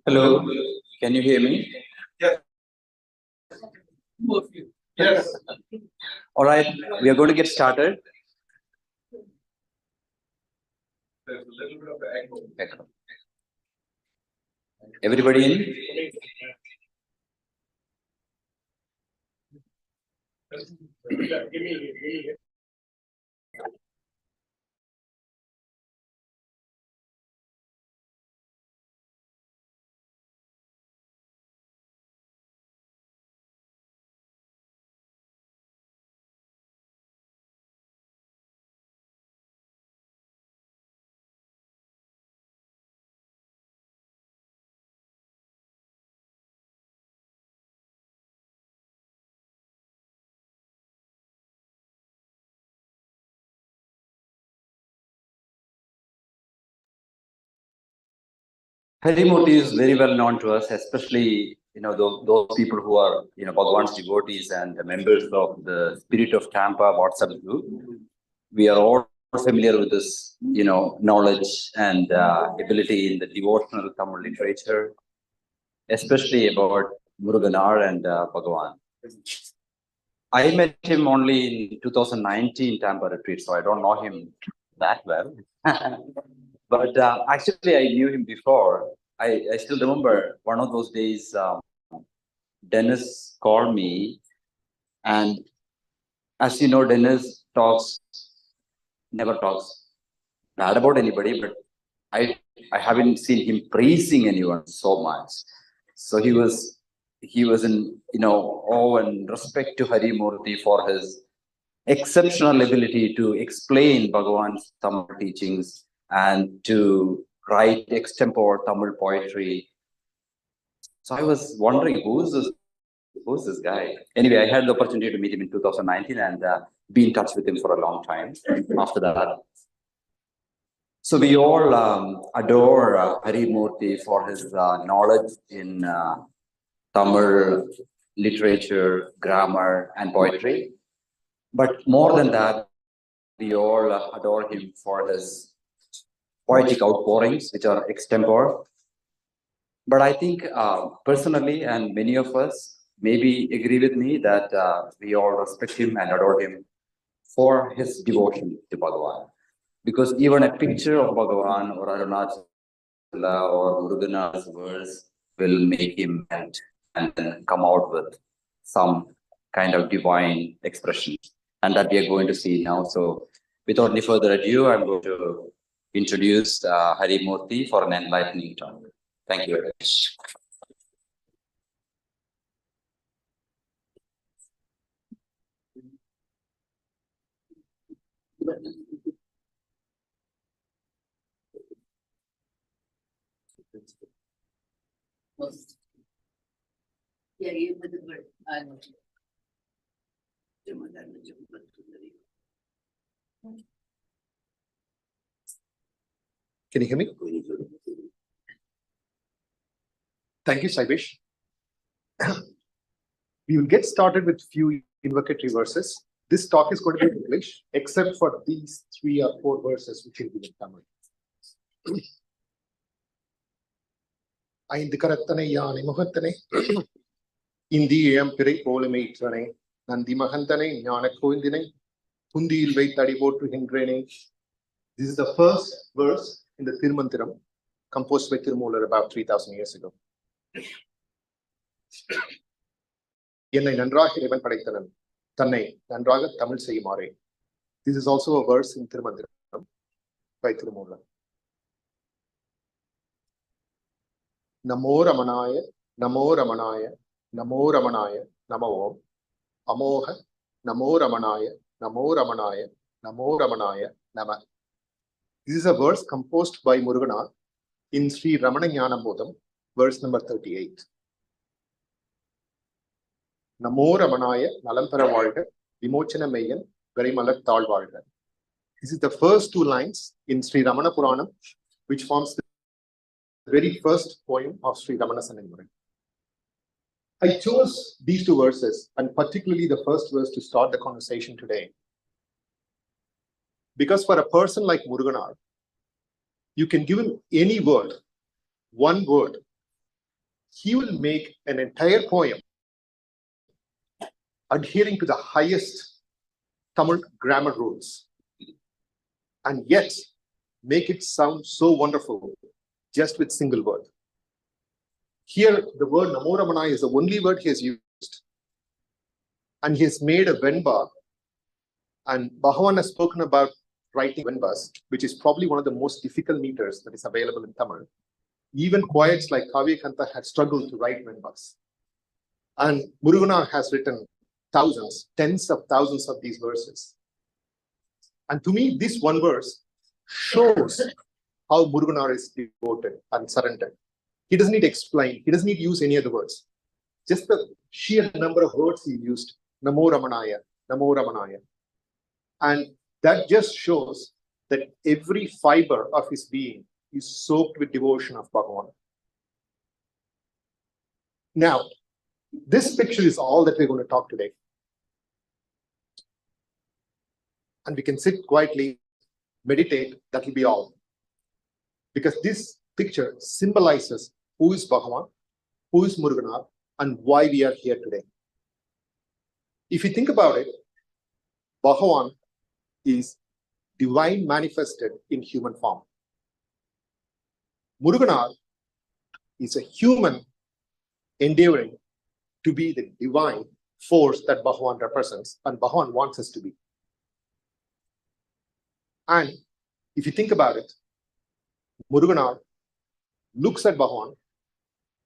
Hello, can you hear me? Yes. Yes. All right, we are going to get started. There's a little bit of echo. Everybody in? Harimurti is very well known to us, especially those people who are Bhagavan's devotees and the members of the Spirit of Tampa WhatsApp group. We are all familiar with this knowledge and ability in the devotional Tamil literature, especially about Murugar and Bhagavan. I met him only in 2019 Tampa retreat, so I don't know him that well. But actually, I knew him before. I still remember one of those days, Dennis called me, and as you know, Dennis never talks bad about anybody, but I haven't seen him praising anyone so much. So he was in awe and respect to Harimurti for his exceptional ability to explain Bhagavan's Tamil teachings and to write extempore Tamil poetry. So I was wondering, who's this guy? Anyway, I had the opportunity to meet him in 2019 and be in touch with him for a long time after that. So we all adore Harimurti for his knowledge in Tamil literature, grammar, and poetry. But more than that, we all adore him for his poetic outpourings, which are extempore. But I think personally, and many of us maybe agree with me that we all respect him and adore him for his devotion to Bhagavan. Because even a picture of Bhagavan or Arunachala or Murugan's verse will make him melt and then come out with some kind of divine expression. And that we are going to see now. So without any further ado, I'm going to introduce Harimurti for an enlightening talk. Thank you very much. Can you hear me? Thank you, Saibesh. We will get started with few invocatory verses. This talk is going to be in English, except for these 3 or 4 verses which will be in Tamil. ஐந்து கரத்தனை யானை முகத்தனை இந்தி இளம்பிறை போலுமைற்றனை நந்தி மகந்தனை ஞான கோவிந்தினை புந்தியில் வைத்தடி போற்றுகின்றேனே. This is the first verse in the Tirumantiram, composed by Tirumular about 3,000 years ago. என்னை நன்றாக இறைவன் படைத்தனன் தன்னை நன்றாக Tamil செய்யுமாறே. This is also a verse in Tirumantiram by Tirumular. நமோ ரமணாய நமோ ரமணாய நமோ ரமணாய நம ஓம் அமோக நமோ ரமணாய நமோ ரமணாய நமோ ரமணாய நம. This is a verse composed by Murugar in Sri Ramana Jnanabodham, verse number 38. நமோ ரமணாய நலம் பெற வாழ்க விமோச்சன மெய்யன் விரைமலர் தாழ் வாழ்க. This is the first 2 lines in Sri Ramana Puranam, which forms the very first poem of Sri Ramana Sananimurai. I chose these 2 verses, and particularly the first verse, to start the conversation today. Because for a person like Murugar, you can give him any word, one word, he will make an entire poem adhering to the highest Tamil grammar rules, and yet make it sound so wonderful just with single word. Here, the word Namo Ramanaya is the only word he has used, and he has made a Venba, and Bhagavan has spoken about writing Venbas, which is probably one of the most difficult meters that is available in Tamil. Even poets like Kavya Kanta had struggled to write Venbas. And Murugar has written thousands, tens of thousands of these verses. And to me, this one verse shows how Murugar is devoted and surrendered. He doesn't need to explain. He doesn't need to use any other words. Just the sheer number of words he used, Namo Ramanaya, Namo Ramanaya. And that just shows that every fiber of his being is soaked with devotion of Bhagavan. Now, this picture is all that we're going to talk today. And we can sit quietly, meditate, that will be all. Because this picture symbolizes who is Bhagavan, who is Murugar, and why we are here today. If you think about it, Bhagavan is divine manifested in human form. Murugar is a human endeavoring to be the divine force that Bhagavan represents, and Bhagavan wants us to be. And if you think about it, Murugar looks at Bhagavan,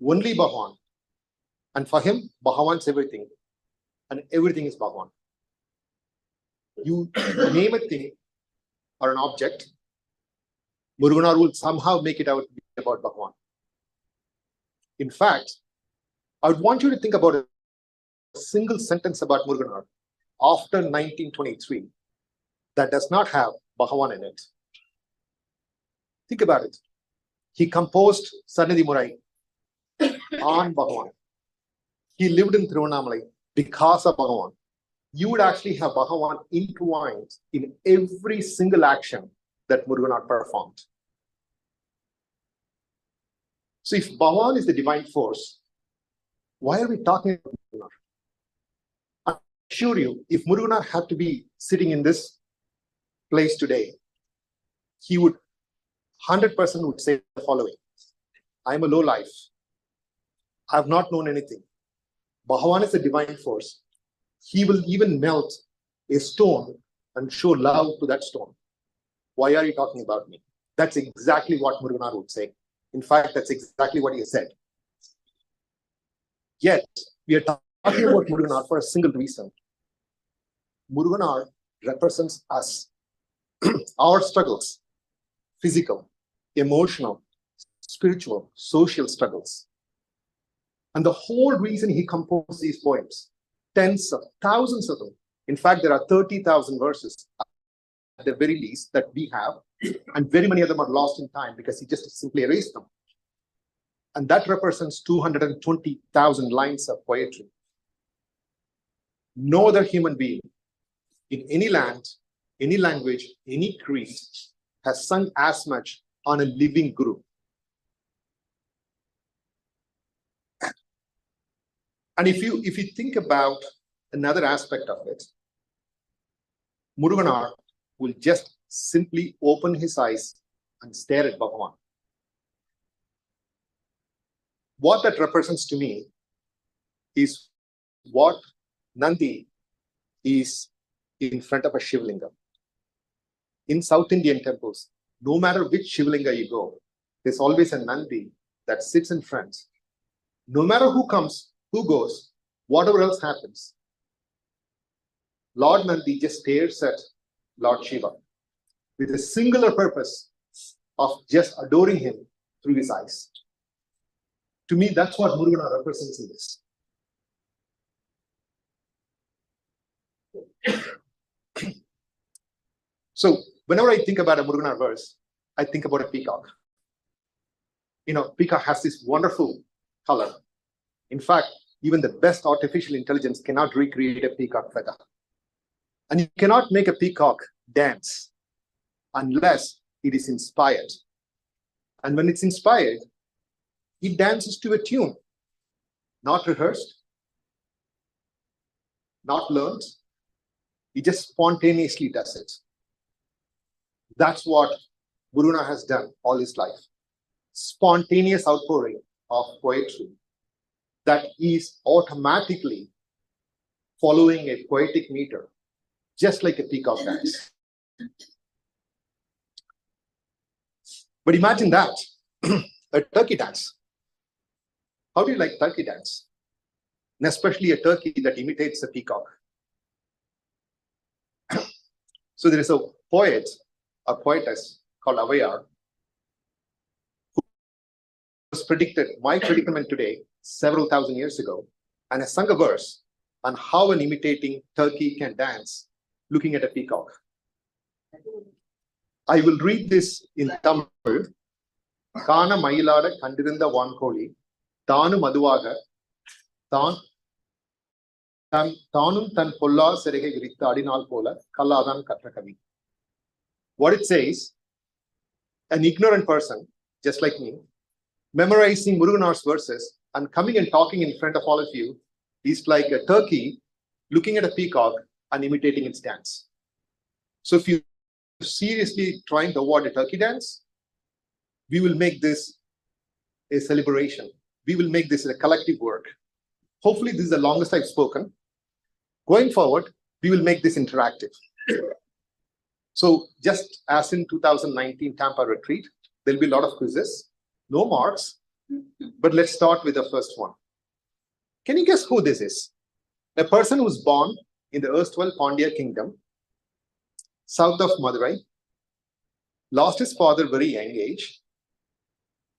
only Bhagavan, and for him, Bhagavan's everything, and everything is Bhagavan. You name a thing or an object, Murugar will somehow make it out to be about Bhagavan. In fact, I would want you to think about a single sentence about Murugar after 1923 that does not have Bhagavan in it. Think about it. He composed Sannidhi Murai on Bhagavan. He lived in Tiruvannamalai because of Bhagavan. You would actually have Bhagavan intertwined in every single action that Murugar performed. So if Bhagavan is the divine force, why are we talking about Murugar? I assure you, if Murugar had to be sitting in this place today, he would 100% would say the following: I am a low life. I have not known anything. Bhagavan is a divine force. He will even melt a stone and show love to that stone. Why are you talking about me? That's exactly what Murugar would say. In fact, that's exactly what he has said. Yet, we are talking about Murugar for a single reason. Murugar represents us, our struggles, physical, emotional, spiritual, social struggles. And the whole reason he composed these poems, tens of thousands of them. In fact, there are 30,000 verses at the very least that we have, and very many of them are lost in time because he just simply erased them. And that represents 220,000 lines of poetry. No other human being in any land, any language, any creed has sung as much on a living guru. And if you think about another aspect of it, Murugar will just simply open his eyes and stare at Bhagavan. What that represents to me is what Nandi is in front of a Shivlinga. In South Indian temples, no matter which Shivlinga you go, there's always a Nandi that sits in front. No matter who comes, who goes, whatever else happens, Lord Nandi just stares at Lord Shiva with a singular purpose of just adoring him through his eyes. To me, that's what Murugar represents in this. So, whenever I think about a Murugar verse, I think about a peacock. You know, peacock has this wonderful color. In fact, even the best artificial intelligence cannot recreate a peacock feather. And you cannot make a peacock dance unless it is inspired. And when it's inspired, it dances to a tune. not rehearsed, not learned. He just spontaneously does it. That's what Murugar has done all his life. Spontaneous outpouring of poetry that is automatically following a poetic meter, just like a peacock dance. But imagine that, a turkey dance. How do you like turkey dance? And especially a turkey that imitates a peacock. So there is a poet, a poetess called Avayar, who was predicted my predicament today several thousand years ago, and has sung a verse on how an imitating turkey can dance looking at a peacock. I will read this in Tamil. Kana Mayilada Kandirindha Vankoli, Tanu Maduvaga, Tanum Tan Polla Serege Virita Adinal Pola, Kaladan Katrakavi. What it says, an ignorant person, just like me, memorizing Murugar's verses and coming and talking in front of all of you is like a turkey looking at a peacock and imitating its dance. So if you seriously trying to avoid a turkey dance, we will make this a celebration. We will make this a collective work. Hopefully, this is the longest I've spoken. Going forward, we will make this interactive. So just as in 2019 Tampa retreat, there'll be a lot of quizzes, no marks, but let's start with the first one. Can you guess who this is? A person who was born in the erstwhile Pandya kingdom, south of Madurai, lost his father very young age,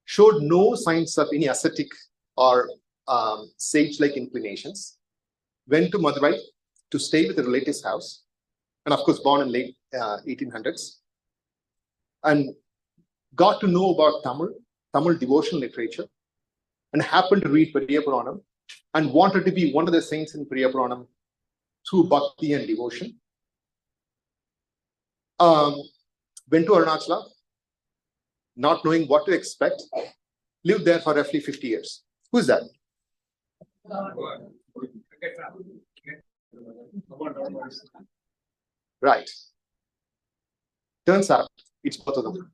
showed no signs of any ascetic or sage-like inclinations, went to Madurai to stay with a relative's house, and of course born in late 1800s, and got to know about Tamil devotional literature, and happened to read Periya Puranam, and wanted to be one of the saints in Periya Puranam through bhakti and devotion. Went to Arunachala, not knowing what to expect, lived there for roughly 50 years. Who's that? Right. Turns out it's both of them.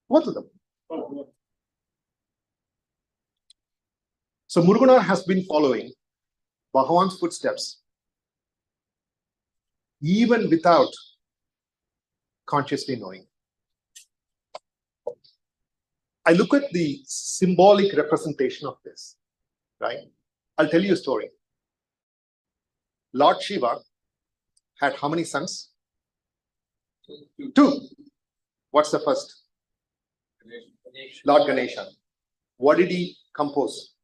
Both of them. So Murugar has been following Bhagavan's footsteps even without consciously knowing. I look at the symbolic representation of this, right? I'll tell you a story. Lord Shiva had how many sons? Two. What's the first? Lord Ganesha. What did he compose?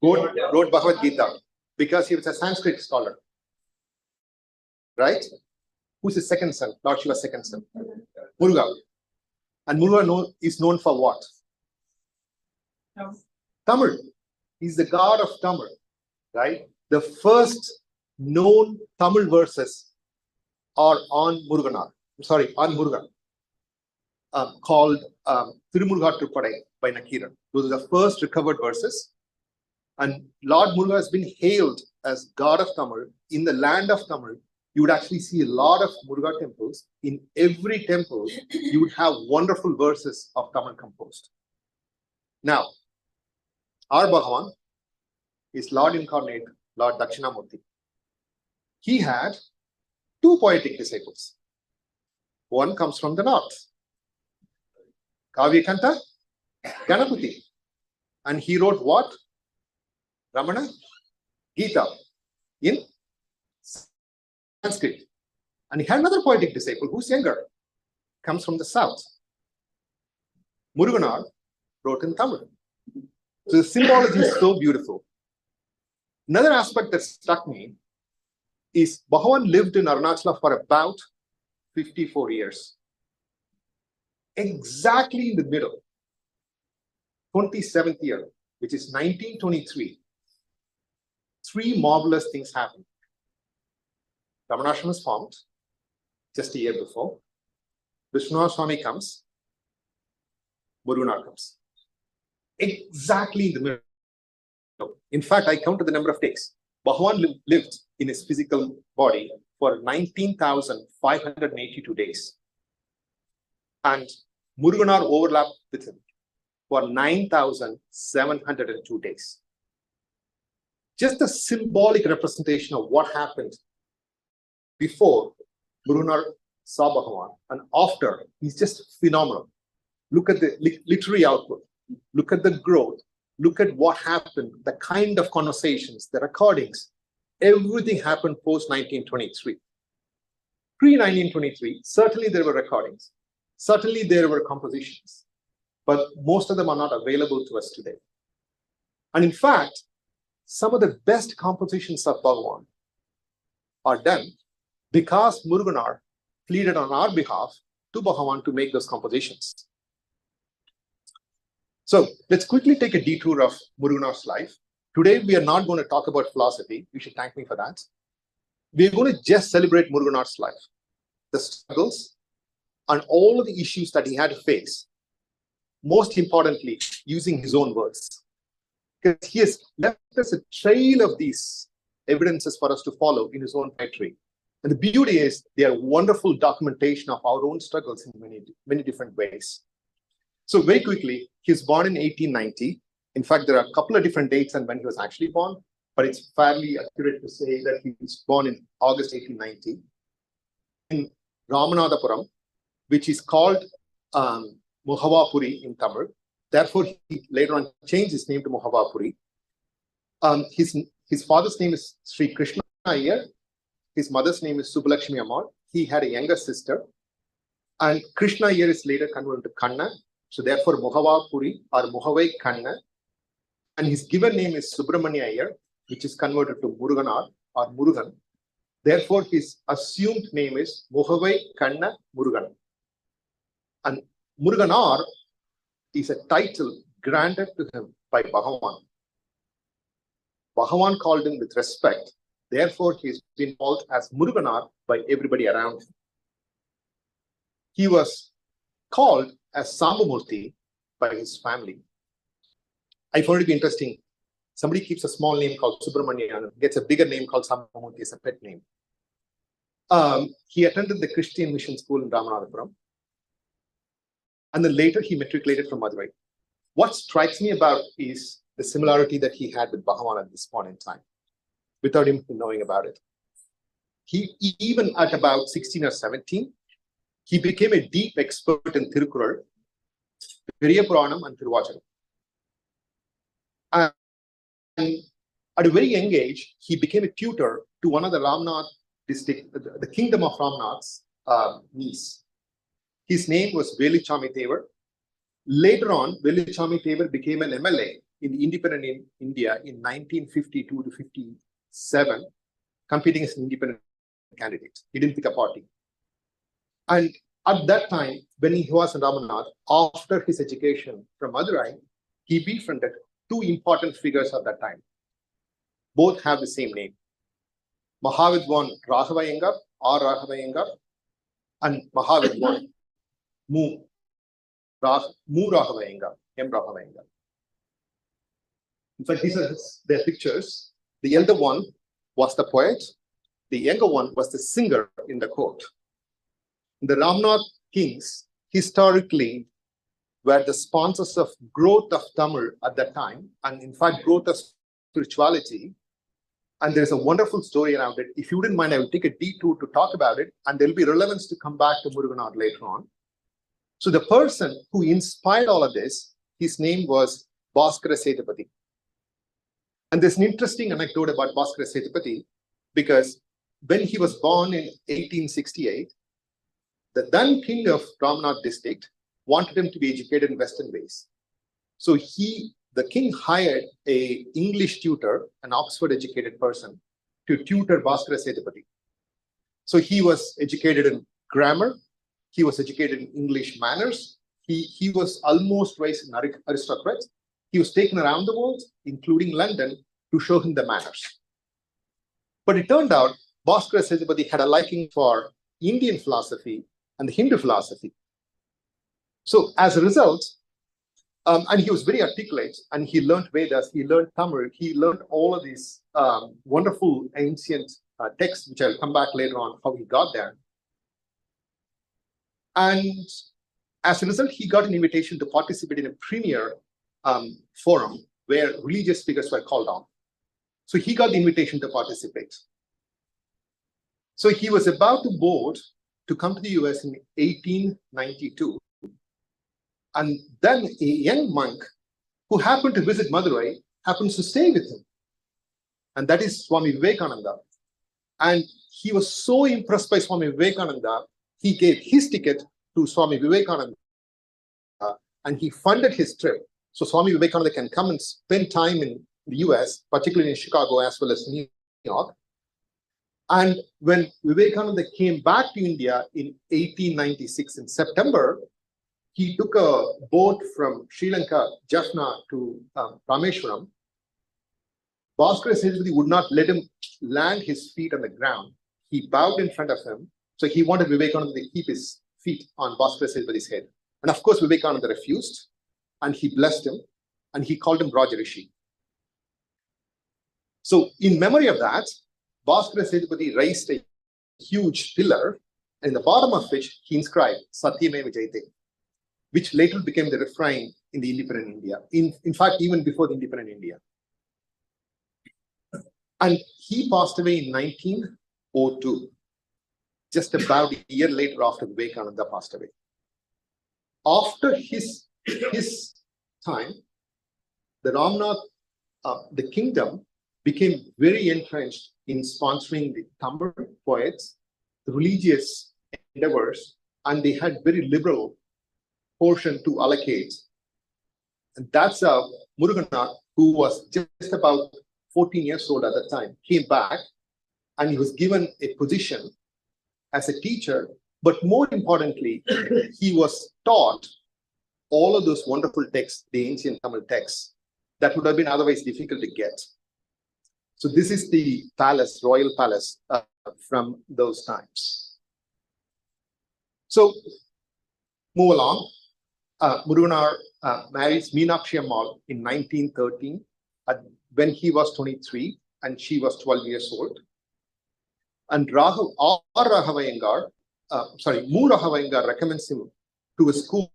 Wrote Bhagavad Gita because he was a Sanskrit scholar. Right? Who's his second son? Lord Shiva's second son? Murugar. And Murugar is known for what? Tamil. He's the god of Tamil. Right? The first known Tamil verses are on Murugar. Sorry, on Murugar. Called Tirumurugar Trippadai by Nakiran. Those are the first recovered verses. And Lord Murugar has been hailed as God of Tamil. In the land of Tamil, you would actually see a lot of Murugar temples. In every temple, you would have wonderful verses of Tamil composed. Now, our Bhagavan is Lord Incarnate, Lord Dakshinamurti. He had two poetic disciples. One comes from the north, Kavyakanta Ganapati. And he wrote what? Ramana Gita in Sanskrit. And he had another poetic disciple who's younger, comes from the south. Murugar wrote in Tamil. So the symbology is so beautiful. Another aspect that struck me is Bhagavan lived in Arunachala for about 54 years. Exactly in the middle, 27th year, which is 1923, three marvelous things happened. Ramanashram was formed just a year before. Vishnu Swami comes, Murugar comes. exactly in the middle. In fact, I counted the number of days. Bhagavan lived in his physical body for 19,582 days. And Muruganar overlapped with him for 9,702 days. Just a symbolic representation of what happened before Muruganar saw Bhagavan and after is just phenomenal. Look at the literary output, look at the growth, look at what happened, the kind of conversations, the recordings, everything happened post 1923. Pre 1923, certainly there were recordings, certainly there were compositions, but most of them are not available to us today. And in fact, some of the best compositions of Bhagavan are done because Muruganar pleaded on our behalf to Bhagavan to make those compositions. So let's quickly take a detour of Muruganar's life. Today, we are not going to talk about philosophy. You should thank me for that. We're going to just celebrate Muruganar's life, the struggles, and all of the issues that he had to face. Most importantly, using his own words. Because he has left us a trail of these evidences for us to follow in his own poetry. And the beauty is they are wonderful documentation of our own struggles in many different ways. So very quickly, he was born in 1890. In fact, there are a couple of different dates on when he was actually born, but it's fairly accurate to say that he was born in August 1890 in Ramanathapuram, which is called Muhavapuri in Tamil. Therefore, he later on changed his name to Muhavapuri. His father's name is Sri Krishna Iyer. His mother's name is Subbalakshmi Ammal. He had a younger sister. And Krishna Iyer is later converted to Kanna. So therefore, Muhavapuri or Muhavai Kanna. And his given name is Subramanya Iyer, which is converted to Muruganar or Murugan. Therefore, his assumed name is Muhavai Kanna Murugan. And Muruganar is a title granted to him by Bhagavan. Bhagavan called him with respect. Therefore, he is been called as Muruganar by everybody around him. He was called as Moorthy by his family. I found it interesting. Somebody keeps a small name called Subramanya and gets a bigger name called Moorthy as a pet name. He attended the Christian mission school in Ramanathapuram. And then later he matriculated from Madurai. What strikes me about is the similarity that he had with Bhagavan at this point in time, without him knowing about it. He, even at about 16 or 17, he became a deep expert in Tirukkural, Periya Puranam and Thiruvacharam. And at a very young age, he became a tutor to one of the Ramnath district, the kingdom of Ramnath's niece. His name was Velichami Thevar. Later on, Velichami Thevar became an MLA in independent India in 1952 to 57, competing as an independent candidate. He didn't pick a party. And at that time, when he was in Ramanath, after his education from Madurai, he befriended two important figures of that time. Both have the same name. Mahavidwan Raghava Iyengar, R. Raghava Iyengar, and Mahavidwan Mu Raghava Iyengar, M. Raghava Iyengar. In fact, these are their pictures. The elder one was the poet. The younger one was the singer in the court. The Ramnath kings historically were the sponsors of growth of Tamil at that time, and in fact, growth of spirituality. And there's a wonderful story around it. If you wouldn't mind, I will take a detour to talk about it, and there'll be relevance to come back to Muruganar later on. So the person who inspired all of this, his name was Bhaskara Sethupathi. And there's an interesting anecdote about Bhaskara Sethupathi, because when he was born in 1868, the then king of Ramnath district wanted him to be educated in Western ways. So the king hired an English tutor, an Oxford educated person, to tutor Bhaskara Sethupathi. So he was educated in grammar, he was educated in English manners, he was almost raised in aristocrats. He was taken around the world, including London, to show him the manners. But it turned out Bhaskara Sethupathi had a liking for Indian philosophy and the Hindu philosophy. So as a result, And he was very articulate, and he learned Vedas, he learned Tamil, he learned all of these wonderful ancient texts, which I'll come back later on how he got there. And as a result, he got an invitation to participate in a premier forum where religious figures were called on. So he got the invitation to participate. So he was about to board to come to the US in 1892. And then a young monk who happened to visit Madurai happens to stay with him. And that is Swami Vivekananda. And he was so impressed by Swami Vivekananda, he gave his ticket to Swami Vivekananda and he funded his trip. So Swami Vivekananda can come and spend time in the US, particularly in Chicago as well as New York. And when Vivekananda came back to India in 1896 in September, he took a boat from Sri Lanka, Jaffna to Rameshwaram. Bhaskara Sejapati would not let him land his feet on the ground. He bowed in front of him. So he wanted Vivekananda to keep his feet on Bhaskara Sejapati's head. And of course, Vivekananda refused. And he blessed him. And he called him Raja Rishi. So in memory of that, Bhaskara Sejapati raised a huge pillar, in the bottom of which he inscribed Satyameva Jayate, which later became the refrain in the independent India. In fact, even before the independent India. And he passed away in 1902, just about a year later after Vivekananda passed away. After his time, the Ramnath, the kingdom became very entrenched in sponsoring the Tamil poets, the religious endeavors, and they had very liberal portion to allocate. And that's how Murugar, who was just about 14 years old at the time, came back and he was given a position as a teacher. But more importantly, he was taught all of those wonderful texts, the ancient Tamil texts, that would have been otherwise difficult to get. So this is the palace, royal palace from those times. So move along. Murugar marries Meenakshi Ammal in 1913 when he was 23 and she was 12 years old. And Mu Raghavengar recommends him to a school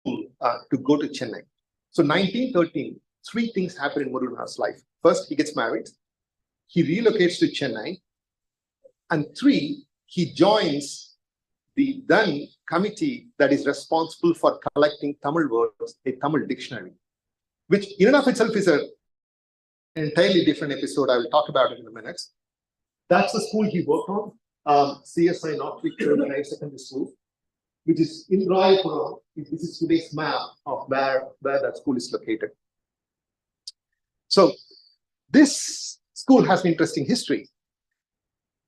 to go to Chennai. So 1913, three things happen in Murugar's life. First, he gets married. He relocates to Chennai. And three, he joins the then committee that is responsible for collecting Tamil words, a Tamil dictionary, which in and of itself is an entirely different episode. I will talk about it in a minute. That's the school he worked on, CSI North Victoria Higher Secondary School, which is in Rayapuram. This is today's map of where that school is located. So this school has an interesting history.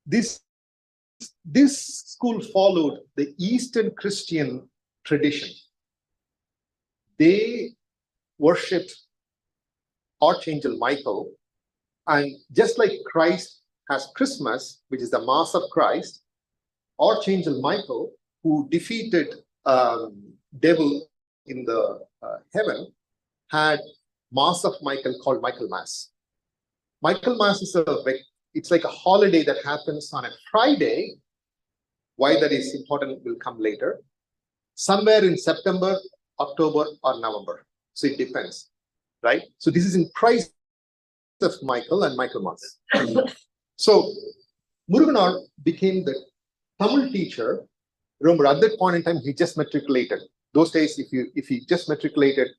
This school followed the Eastern Christian tradition. They worshipped Archangel Michael, and just like Christ has Christmas, which is the Mass of Christ, Archangel Michael, who defeated devil in the heaven, had Mass of Michael called Michael Mass. Michael Mass is it's like a holiday that happens on a Friday. Why that is important will come later. Somewhere in September, October, or November. So it depends, right? So this is in praise of Michael and Michael Mass. So Murugar became the Tamil teacher. Remember, at that point in time, he just matriculated. Those days, if he just matriculated,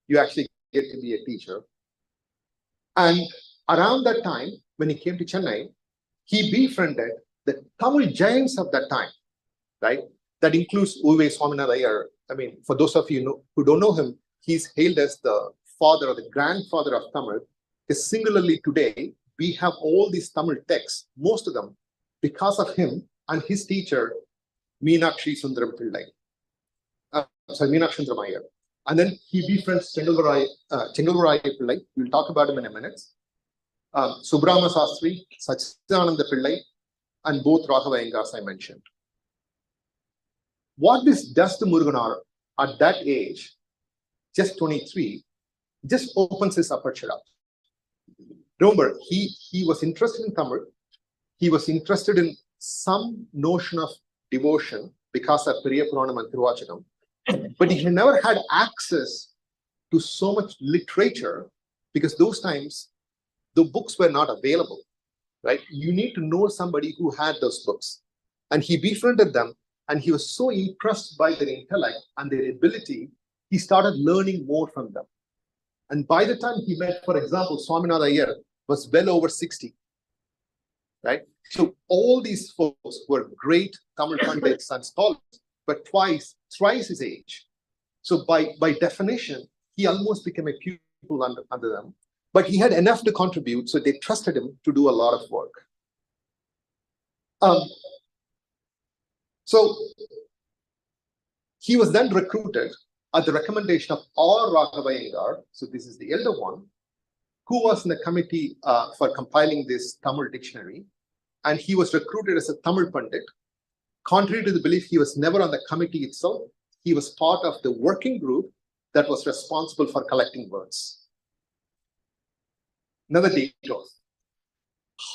you actually get to be a teacher. And around that time, when he came to Chennai, he befriended the Tamil giants of that time, right? That includes Uve Swaminathan Iyer. I mean, for those of you who don't know him, he's hailed as the father or the grandfather of Tamil. Because singularly today, we have all these Tamil texts, most of them, because of him and his teacher, Meenakshi Sundaram Pillai. Meenakshi Sundaram Iyer. And then he befriends Chengalvarai Pillai. We'll talk about him in a minute. Subrahma Sastri, Sachidananda Pillai, and both Raghavengars I mentioned. What this does to Murugar at that age just 23, just opens his aperture up. Remember, he was interested in Tamil. He was interested in some notion of devotion because of Periya Puranam and Thiruvachanam, but he never had access to so much literature because those times the books were not available, right? You need to know somebody who had those books. And he befriended them, and he was so impressed by their intellect and their ability, he started learning more from them. And by the time he met, for example, Swaminatha Iyer was well over 60, right? So all these folks were great Tamil Pandits and scholars, but thrice his age. So by definition, he almost became a pupil under them. But he had enough to contribute, so they trusted him to do a lot of work. So he was then recruited at the recommendation of R. Raghava Iyengar. So this is the elder one, who was in the committee for compiling this Tamil dictionary. And he was recruited as a Tamil Pandit. Contrary to the belief, he was never on the committee itself. He was part of the working group that was responsible for collecting words. Another detour.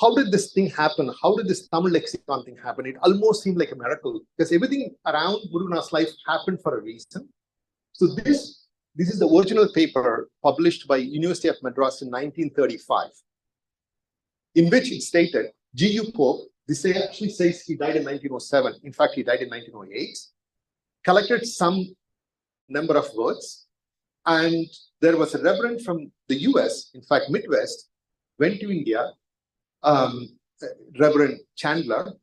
How did this thing happen? How did this Tamil lexicon thing happen? It almost seemed like a miracle because everything around Murugar's life happened for a reason. So this is the original paper published by University of Madras in 1935, in which it stated, G.U. Pope, this actually says he died in 1907. In fact, he died in 1908, collected some number of words. And there was a reverend from the US, in fact, Midwest, went to India, Reverend Chandler.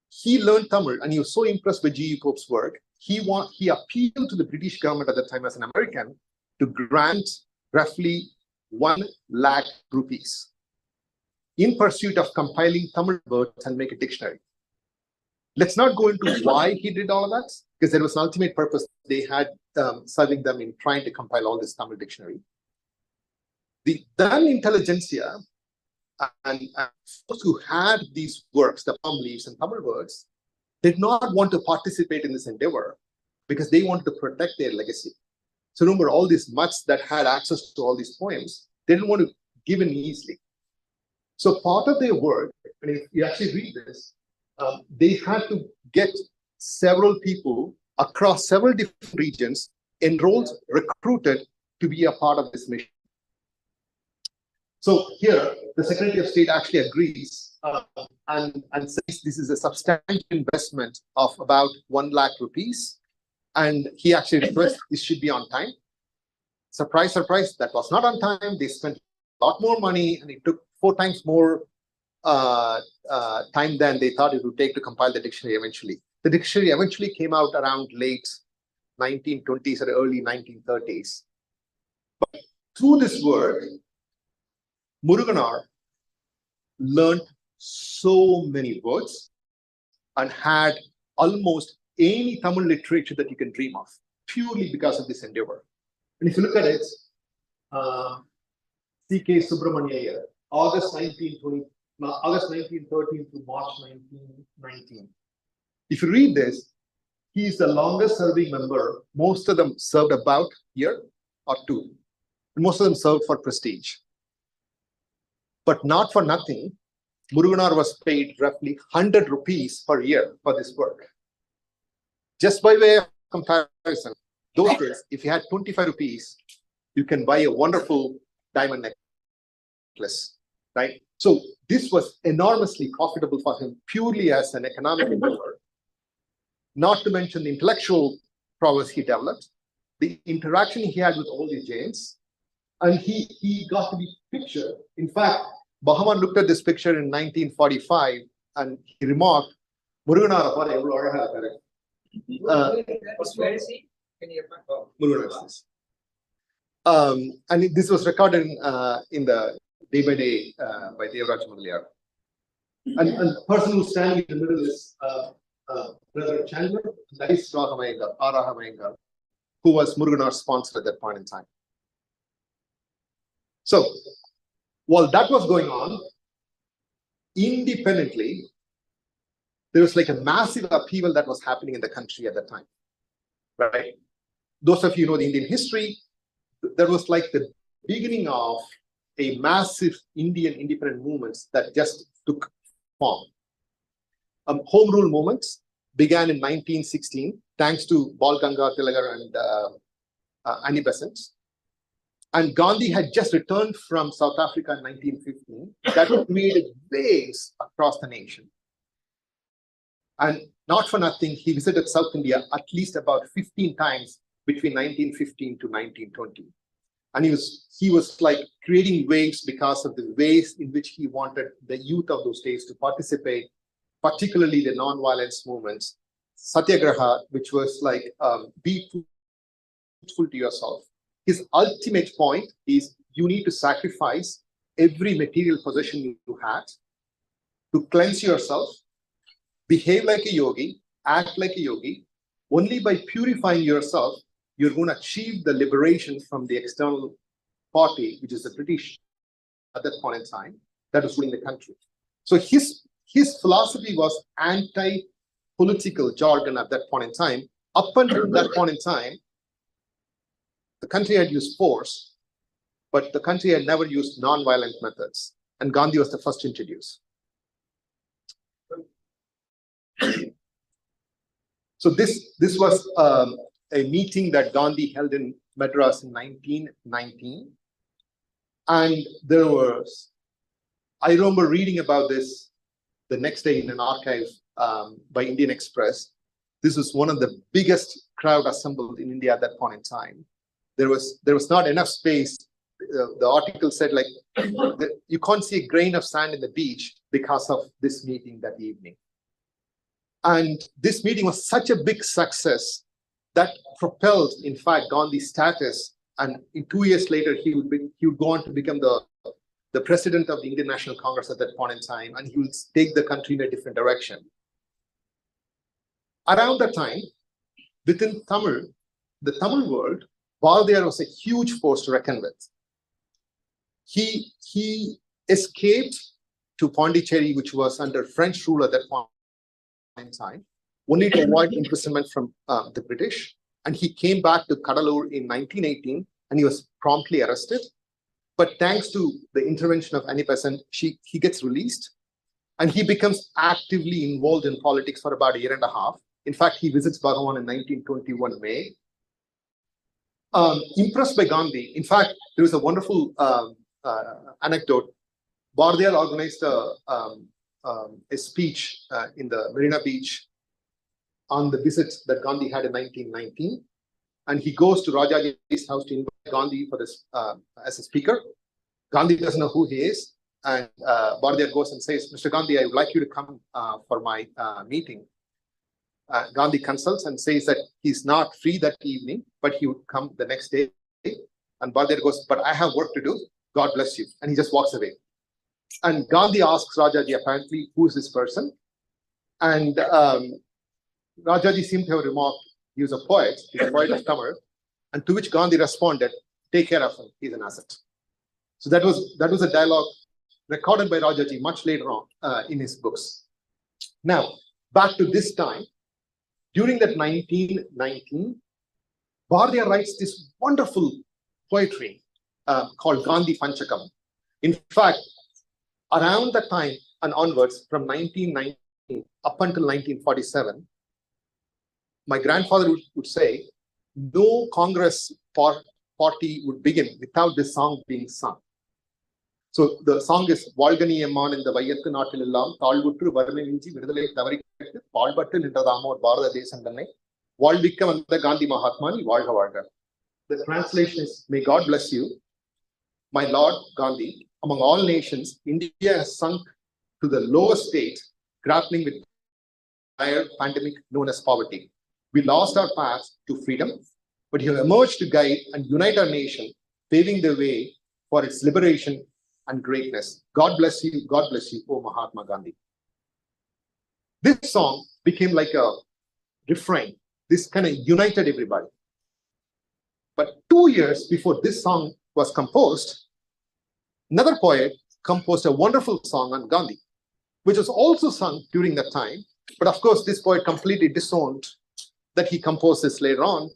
He learned Tamil and he was so impressed by G.U. Pope's work. He appealed to the British government at the time as an American to grant roughly 1 lakh rupees in pursuit of compiling Tamil words and make a dictionary. Let's not go into why he did all of that, because there was an ultimate purpose they had serving them in trying to compile all this Tamil dictionary. The then intelligentsia and folks who had these works, the palm leaves and Tamil words, did not want to participate in this endeavor because they wanted to protect their legacy. So remember, all these mutts that had access to all these poems, they didn't want to give in easily. So part of their work, and if you actually read this, they had to get several people across several different regions enrolled, recruited to be a part of this mission. So here, the Secretary of State actually agrees and says this is a substantial investment of about 1 lakh rupees. And he actually requests this should be on time. Surprise, surprise, that was not on time. They spent a lot more money and it took 4 times more time than they thought it would take to compile the dictionary eventually. The dictionary eventually came out around late 1920s or early 1930s. But through this work, Murugar learned so many words and had almost any Tamil literature that you can dream of, purely because of this endeavor. And if you look at it, C.K. Subramania Iyer, August 1913 to March 1919. If you read this, he is the longest serving member. Most of them served about a year or 2. And most of them served for prestige. But not for nothing, Murugar was paid roughly 100 rupees per year for this work. Just by way of comparison, those days, if you had 25 rupees, you can buy a wonderful diamond necklace, right? So this was enormously profitable for him purely as an economic endeavor, not to mention the intellectual prowess he developed, the interaction he had with all these Jains, and he got to be pictured. In fact, Bhagavan looked at this picture in 1945 and he remarked, Murugar, Where is he? Can you and this was recorded in the Day by Day by Devaraj Mudaliar. And the person who's standing in the middle is Brother Chandler, that is Raghava Iyengar, who was Murugar's sponsor at that point in time. So, while that was going on, independently, there was like a massive upheaval that was happening in the country at that time, right? those of you who know the Indian history, there was like the beginning of a massive Indian independent movements that just took form. Home rule movements began in 1916, thanks to Bal Gangadhar Tilagar and Annie Besant. And Gandhi had just returned from South Africa in 1915. That created waves across the nation. And not for nothing, he visited South India at least about 15 times between 1915 to 1920. And he was like creating waves because of the ways in which he wanted the youth of those days to participate, particularly the non-violence movements. Satyagraha, which was like, be truthful to yourself. His ultimate point is you need to sacrifice every material possession you had to cleanse yourself, behave like a yogi, act like a yogi. Only by purifying yourself, you're going to achieve the liberation from the external party, which is the British at that point in time, that was ruling the country. So his philosophy was anti-political jargon at that point in time. Up until that point in time, the country had used force, but the country had never used non-violent methods. And Gandhi was the first to introduce. So this was a meeting that Gandhi held in Madras in 1919. And I remember reading about this the next day in an archive by Indian Express. This was one of the biggest crowd assembled in India at that point in time. There was not enough space. The article said like, you can't see a grain of sand in the beach because of this meeting that evening. And this meeting was such a big success that propelled, in fact, Gandhi's status. And in 2 years later, he would go on to become the president of the Indian National Congress at that point in time, and he would take the country in a different direction. Around that time, within the Tamil world, Bharadiyar was a huge force to reckon with. He escaped to Pondicherry, which was under French rule at that point in time, only to avoid imprisonment from the British. And he came back to Kadalur in 1918, and he was promptly arrested. But thanks to the intervention of Annie Besant, he gets released, and he becomes actively involved in politics for about a year and a half. In fact, he visits Bhagavan in 1921 May. Impressed by Gandhi, in fact, there was a wonderful anecdote. Bharadiyar organized a speech in the Marina Beach on the visit that Gandhi had in 1919. And he goes to Rajaji's house to invite Gandhi for this as a speaker. Gandhi doesn't know who he is. And Bharadiyar goes and says, Mr. Gandhi, I would like you to come for my meeting. Gandhi consults and says that he's not free that evening, but he would come the next day. And Bharadiyar goes, but I have work to do. God bless you. And he just walks away. And Gandhi asks Rajaji, apparently, who is this person? And Rajaji seemed to have remarked, he was a poet, he's a poet of Tamil. And to which Gandhi responded, take care of him, he's an asset. So that was a dialogue recorded by Rajaji much later on in his books. Now, back to this time, during that 1919, Bharadiyar writes this wonderful poetry called Gandhi Panchakam. In fact, around that time and onwards, from 1919 up until 1947, my grandfather would say, no Congress party would begin without this song being sung. So the song is Valgani Amman in the Vayathu Naattilillam, Taalvutru Varme Minji Vidalai Tavarikettu, Paalpattu Nindradamor Bharata Desandanai, Valvikka Vanda Gandhi Mahatmani, Valga Valga. The translation is, may God bless you, my Lord Gandhi. Among all nations, India has sunk to the lowest state, grappling with dire pandemic known as poverty. We lost our path to freedom, but you have emerged to guide and unite our nation, paving the way for its liberation and greatness. God bless you, O Mahatma Gandhi. This song became like a refrain. This kind of united everybody. But 2 years before this song was composed, another poet composed a wonderful song on Gandhi, which was also sung during that time. But of course, this poet completely disowned that he composed this later on.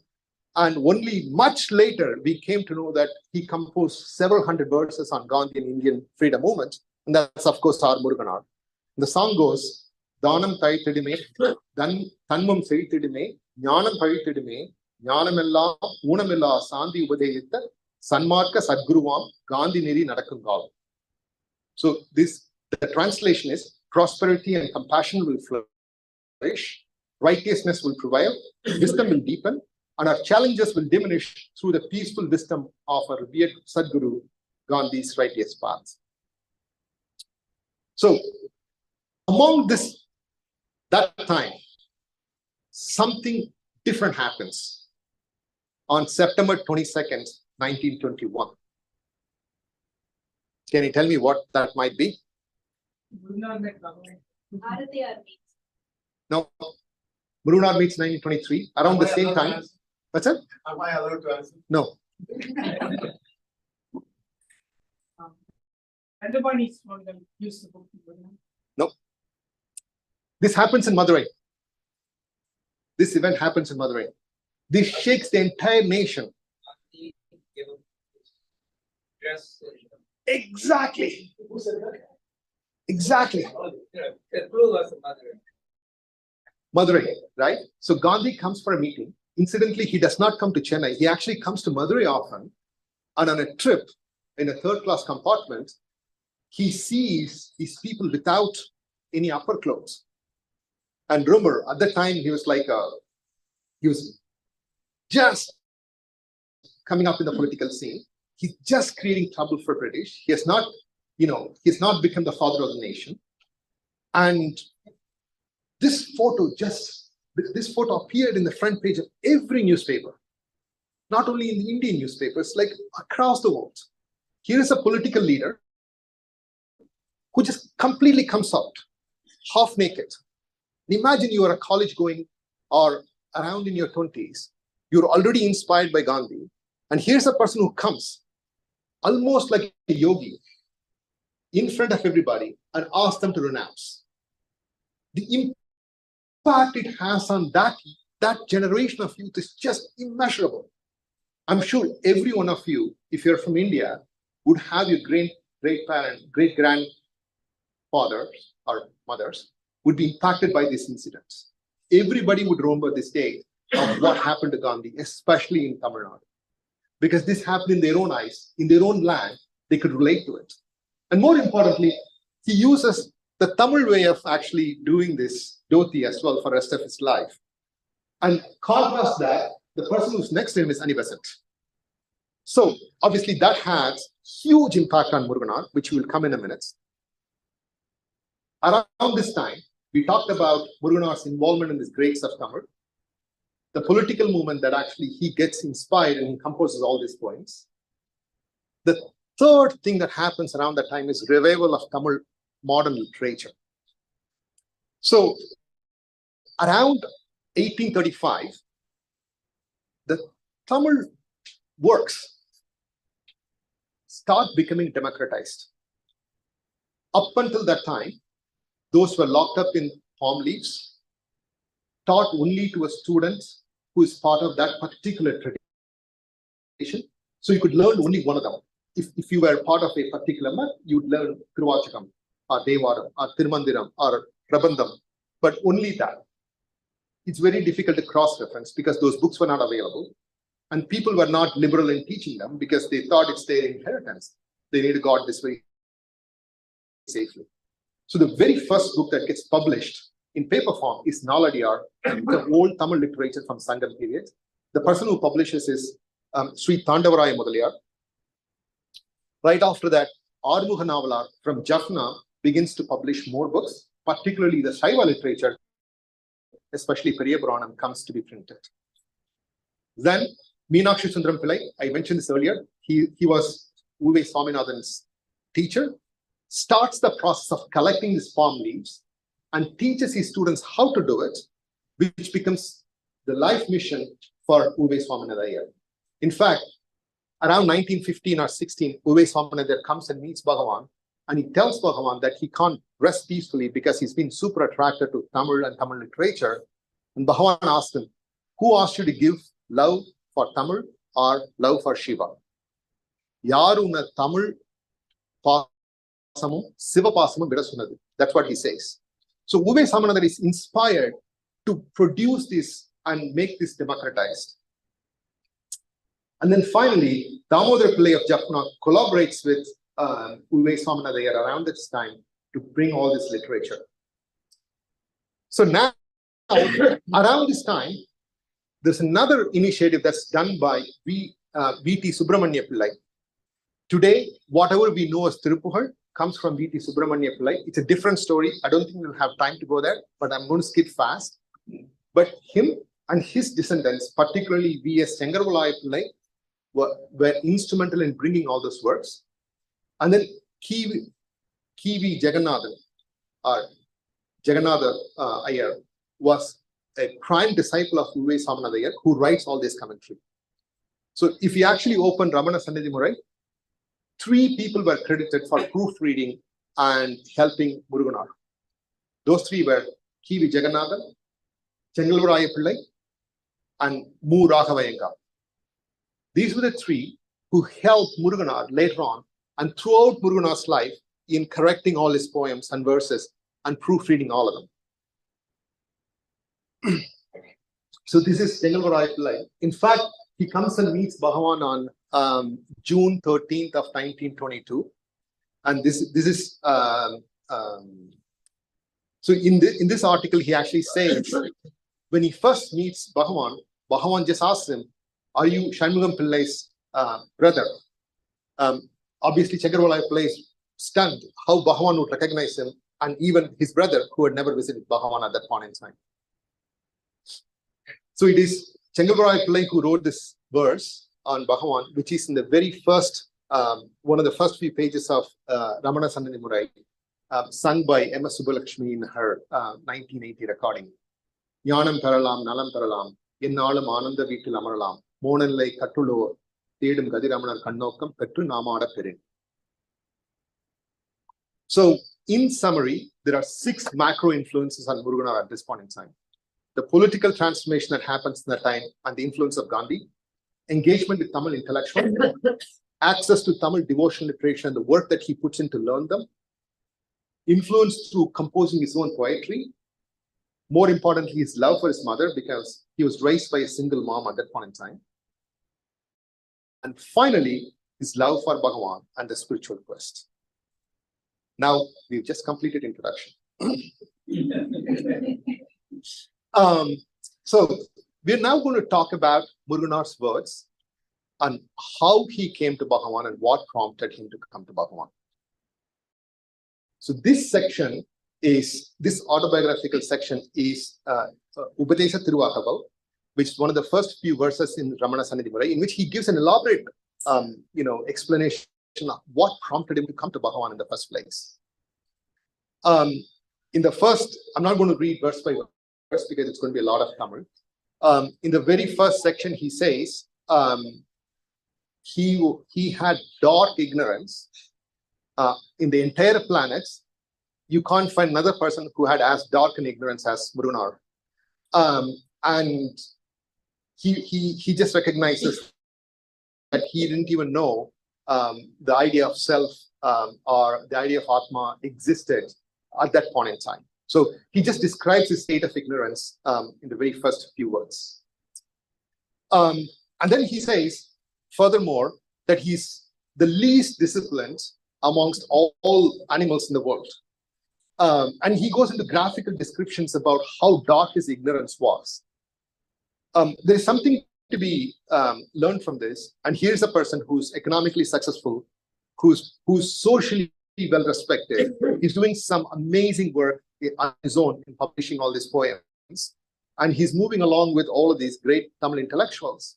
And only much later, we came to know that he composed several hundred verses on Gandhi and Indian freedom movement. And that's, of course, our Murugar. The song goes, Danam Thaithidume, Tanmum Seithidume, Jnanam Pazhithidume, Jnanamella, Unamella, Sandhi Ubadeyitha, Sanmarka Sadguruvam, Gandhi Neri Nadakungal. So the translation is, prosperity and compassion will flourish, righteousness will prevail, wisdom will deepen, and our challenges will diminish through the peaceful wisdom of our revered Sadguru, Gandhi's righteous path. So, among that time, something different happens on September 22nd, 1921. Can you tell me what that might be? No. Murugar meets 1923, around the same time. What's that? Am I allowed to answer? No. No. This happens in Madurai. This event happens in Madurai. This shakes the entire nation. Exactly. Who said that? Exactly. The clue was Madurai, right? So Gandhi comes for a meeting. Incidentally, he does not come to Chennai. He actually comes to Madurai often. And on a trip in a third-class compartment, he sees these people without any upper clothes. And remember, at the time, he was just coming up in the political scene. He's just creating trouble for British. He has not, he's not become the father of the nation. And this photo appeared in the front page of every newspaper, not only in the Indian newspapers, like across the world. Here is a political leader who just completely comes out, half naked. Imagine you are a college going or around in your 20s. You're already inspired by Gandhi. And here's a person who comes almost like a yogi in front of everybody and asks them to renounce. The impact it has on that generation of youth is just immeasurable. I'm sure every one of you, if you're from India, would have your great-grandfathers or mothers would be impacted by these incidents. Everybody would remember this day of what happened to Gandhi, especially in Tamil Nadu. Because this happened in their own eyes, in their own land, they could relate to it. And more importantly, he uses the Tamil way of actually doing this dhoti as well for the rest of his life. And contrast that, the person who's next to him is Annie Besant. So obviously that has huge impact on Murugar, which will come in a minute. Around this time, we talked about Murugar's involvement in this great of Tamil, the political movement that actually he gets inspired and he composes all these poems. The third thing that happens around that time is revival of Tamil modern literature. So around 1835, the Tamil works start becoming democratized. Up until that time, those were locked up in palm leaves, taught only to a student who is part of that particular tradition. So you could learn only one of them. If you were part of a particular month, you would learn Thiruvachakam or Devaram or Tirumandiram or Prabandham, but only that. It's very difficult to cross-reference because those books were not available. And people were not liberal in teaching them because they thought it's their inheritance. They need to guard this very safely. So the very first book that gets published in paper form is Naladiyar, the old Tamil literature from Sangam period. The person who publishes is Sri Thandavaraya Mudaliyar. Right after that, Armugha Navalar from Jaffna begins to publish more books, particularly the Shaiva literature, especially Periya Puranam, comes to be printed. Then Meenakshi Sundaram Pillai, I mentioned this earlier, he was Uve Swaminathan's teacher, starts the process of collecting these palm leaves and teaches his students how to do it, which becomes the life mission for Uve Swaminathan. In fact, around 1915 or 16, Uve Swaminathan comes and meets Bhagavan, and he tells Bhagavan that he can't rest peacefully because he's been super attracted to Tamil and Tamil literature. And Bhagavan asked him, who asked you to give love, for Tamil or love for Shiva. Yaruna Tamil pasamum, Siva pasamum vidasunadu. That's what he says. So Uve Samanadar is inspired to produce this and make this democratized. And then finally, Damodar Pillai of Jaffna collaborates with Uve Samanadar around this time to bring all this literature. So now, around this time, there's another initiative that's done by V.T. Subramanya Pillai. Today, whatever we know as Tirupugal comes from V.T. Subramanya Pillai. It's a different story. I don't think we'll have time to go there, but I'm going to skip fast. But him and his descendants, particularly V.S. Chengarvalaya Pillai, were instrumental in bringing all those works. And then K.V. Jagannathan, Jagannatha Iyer, was a prime disciple of Uve Samanatha Iyer, who writes all this commentary. So if you actually open Ramana Sannidhi Murai, 3 people were credited for proofreading and helping Murugar. Those 3 were K.V. Jagannathan, Chengalvaraya Pillai, and Mu Raghavenga. These were the 3 who helped Murugar later on and throughout Murugar's life in correcting all his poems and verses and proofreading all of them. So this is Chengalvaraya Pillai. In fact, he comes and meets Bhagavan on June 13th of 1922. And this is so in this article, he actually says, when he first meets Bhagavan, Bhagavan just asks him, are you Shanmugam Pillai's brother? Obviously, Chengalvaraya Pillai is stunned how Bhagavan would recognize him, and even his brother, who had never visited Bhagavan at that point in time. So it is Chengalvaraya Pillai who wrote this verse on Bhagavan, which is in the very first, one of the first few pages of Ramana Sannidhi Murai, sung by M.S. Subbulakshmi in her 1980 recording. Yanam Paralam, Nalam Paralam, Yennalam Ananda Veetil Amaralam, Monanlai Kattulo, Tedum Gadiramanar Kannokam, Petru Namada Perin. So, in summary, there are 6 macro influences on Murugar at this point in time. The political transformation that happens in that time and the influence of Gandhi, engagement with Tamil intellectuals, access to Tamil devotional literature and the work that he puts in to learn them, influence through composing his own poetry, more importantly, his love for his mother, because he was raised by a single mom at that point in time. And finally, his love for Bhagavan and the spiritual quest. Now, we've just completed introduction. So we're now going to talk about Murugar's words and how he came to Bhagavan and what prompted him to come to Bhagavan. So this autobiographical section is Upadesha Tiruvagaval, which is one of the first few verses in Ramana Sannidhi Murai, in which he gives an elaborate explanation of what prompted him to come to Bhagavan in the first place. In the first, I'm not going to read verse by verse because it's going to be a lot of Tamil. In the very first section, he says he had dark ignorance in the entire planets. You can't find another person who had as dark an ignorance as Murugar. And he just recognizes that he didn't even know the idea of self or the idea of Atma existed at that point in time. So he just describes his state of ignorance in the very first few words. And then he says, furthermore, that he's the least disciplined amongst all animals in the world. And he goes into graphical descriptions about how dark his ignorance was. There's something to be learned from this. And here's a person who's economically successful, who's socially well respected. He's doing some amazing work on his own in publishing all these poems. And he's moving along with all of these great Tamil intellectuals.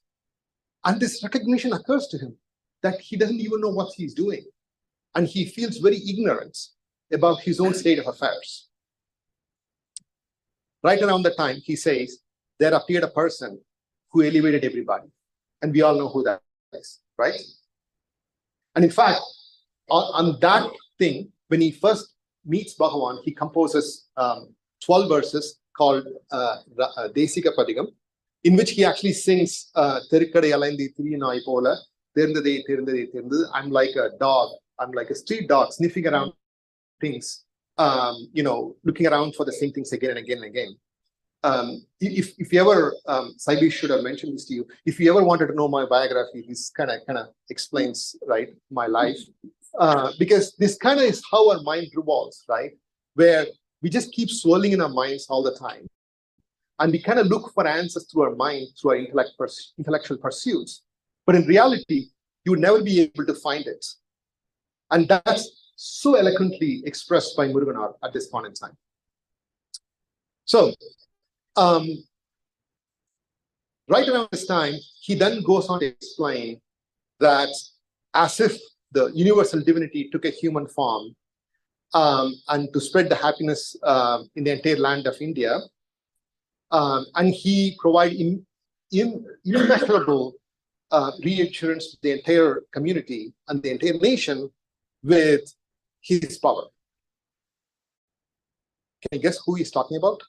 And this recognition occurs to him that he doesn't even know what he's doing. And he feels very ignorant about his own state of affairs. Right around the time, he says, there appeared a person who elevated everybody. And we all know who that is, right? And in fact, on that thing, when he first meets Bhagavan, he composes 12 verses called Desika Padigam, in which he actually sings Terikadai Alaindi Thirinai Pola, Terndade. I'm like a dog, I'm like a street dog sniffing around things, looking around for the same things again and again and again. If you ever, Saibi should have mentioned this to you, if you ever wanted to know my biography, this kind of explains, right, my life. Because this kind of is how our mind revolves, right? Where we just keep swirling in our minds all the time. And we kind of look for answers through our mind, through our intellectual pursuits. But in reality, you would never be able to find it. And that's so eloquently expressed by Murugar at this point in time. So, right around this time, he then goes on to explain that as if the universal divinity took a human form and to spread the happiness in the entire land of India, and he provided immeasurable reassurance to the entire community and the entire nation with his power. Can you guess who he's talking about?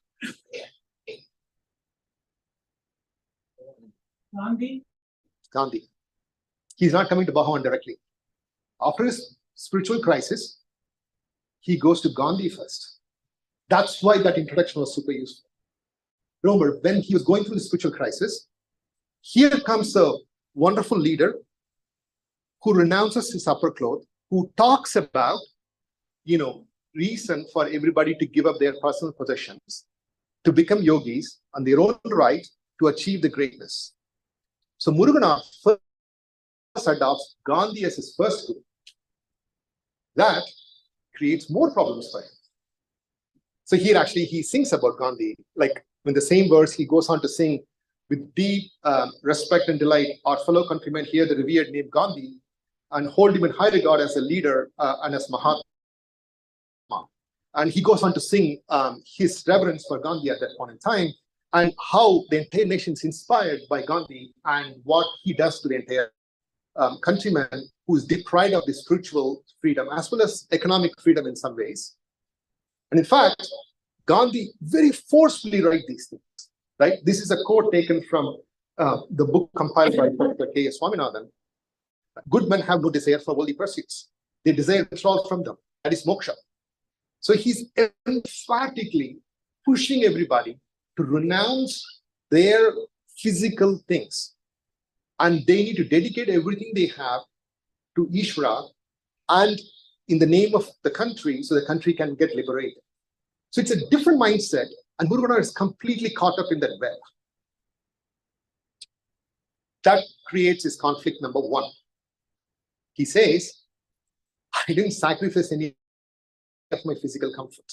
Gandhi. He's not coming to Bhagavan directly. After his spiritual crisis, he goes to Gandhi first. That's why that introduction was super useful. Remember, when he was going through the spiritual crisis, here comes a wonderful leader who renounces his upper cloth, who talks about, reason for everybody to give up their personal possessions, to become yogis on their own right to achieve the greatness. So Murugar first adopts Gandhi as his first guru. That creates more problems for him. So here actually he sings about Gandhi, like in the same verse he goes on to sing, with deep respect and delight, our fellow countrymen hear the revered name Gandhi and hold him in high regard as a leader and as Mahatma. And he goes on to sing his reverence for Gandhi at that point in time, and how the entire nation is inspired by Gandhi and what he does to the entire countryman who is deprived of the spiritual freedom as well as economic freedom in some ways. And in fact, Gandhi very forcefully writes these things, right? This is a quote taken from the book compiled by Dr. K.S. Swaminathan. Good men have no desire for worldly pursuits. They desire withdrawal from them. That is moksha. So he's emphatically pushing everybody to renounce their physical things. And they need to dedicate everything they have to Ishvara and in the name of the country, so the country can get liberated. So it's a different mindset, and Murugar is completely caught up in that web. That creates his conflict number one. He says, I didn't sacrifice any of my physical comfort,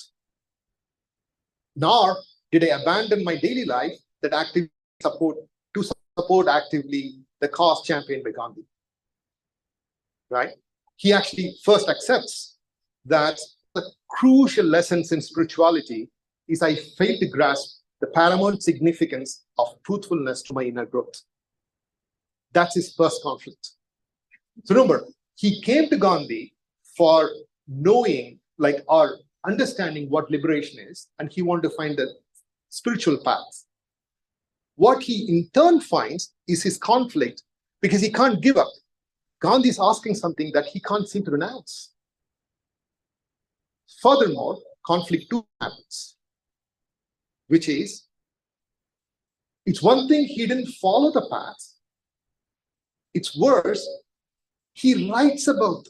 nor did I abandon my daily life that actively support actively the cause championed by Gandhi. Right? He actually first accepts that the crucial lessons in spirituality is I fail to grasp the paramount significance of truthfulness to my inner growth. That's his first conflict. So remember, he came to Gandhi for knowing, or understanding what liberation is, and he wanted to find the spiritual path. What he in turn finds is his conflict because he can't give up. Gandhi is asking something that he can't seem to renounce. Furthermore, conflict two happens, which is, it's one thing he didn't follow the path. It's worse, he writes about,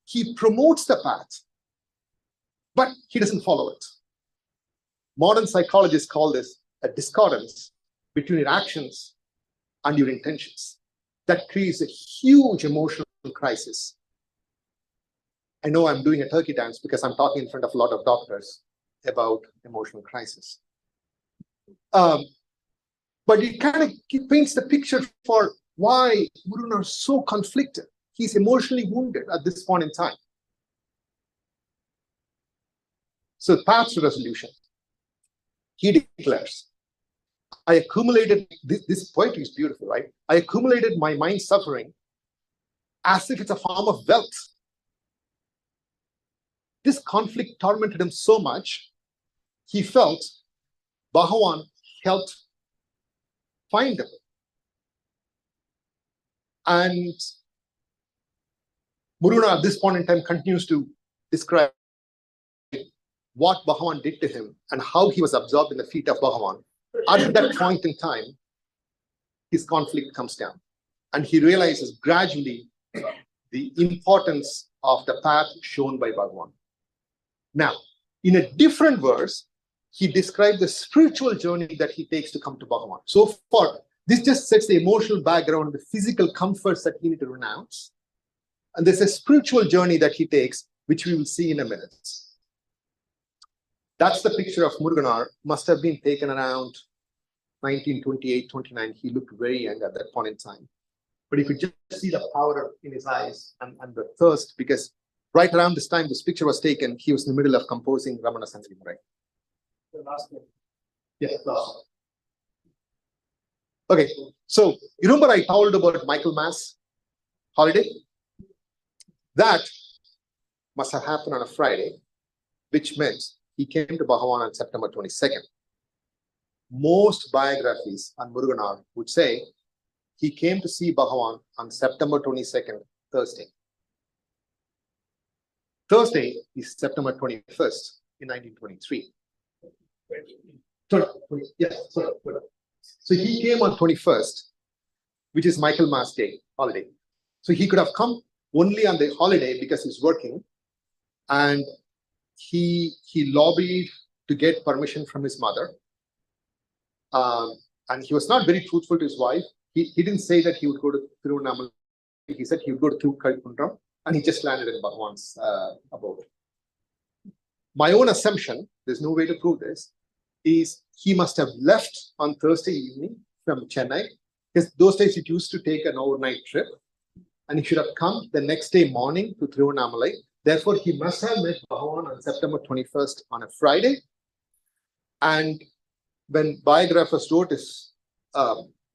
he promotes the path, but he doesn't follow it. Modern psychologists call this a discordance between your actions and your intentions. That creates a huge emotional crisis. I know I'm doing a turkey dance because I'm talking in front of a lot of doctors about emotional crisis. But it kind of paints the picture for why Murugar is so conflicted. He's emotionally wounded at this point in time. So path to resolution. He declares, I accumulated, this poetry is beautiful, right? I accumulated my mind suffering as if it's a form of wealth. This conflict tormented him so much, he felt Bhagavan helped find them. And Murugar at this point in time continues to describe what Bhagavan did to him and how he was absorbed in the feet of Bhagavan. At that point in time, his conflict comes down and he realizes gradually the importance of the path shown by Bhagavan. Now, in a different verse, he described the spiritual journey that he takes to come to Bhagavan. So far, this just sets the emotional background, the physical comforts that he needs to renounce. And there's a spiritual journey that he takes, which we will see in a minute. That's the picture of Murugar. Must have been taken around 1928, 29. He looked very young at that point in time. But you could just see the power in his eyes and the thirst, because right around this time this picture was taken, he was in the middle of composing Ramana Sangamurai. The last one. Yes, last one. Okay, so you remember I told about Michaelmas holiday? That must have happened on a Friday, which meant he came to Bhagavan on September 22nd. Most biographies on Murugar would say he came to see Bhagavan on September 22nd, Thursday. Thursday is September 21st in 1923. So he came on 21st, which is Michaelmas Day, holiday. So he could have come only on the holiday because he's working, and he lobbied to get permission from his mother. And he was not very truthful to his wife. He didn't say that he would go to Tiruvannamalai. He said he would go to Thirukazhundram, and he just landed in Bhagavan's abode. My own assumption, there's no way to prove this, is he must have left on Thursday evening from Chennai, because those days it used to take an overnight trip, and he should have come the next day morning to Tiruvannamalai. Therefore, he must have met Bhagavan on September 21st on a Friday. And when biographers wrote his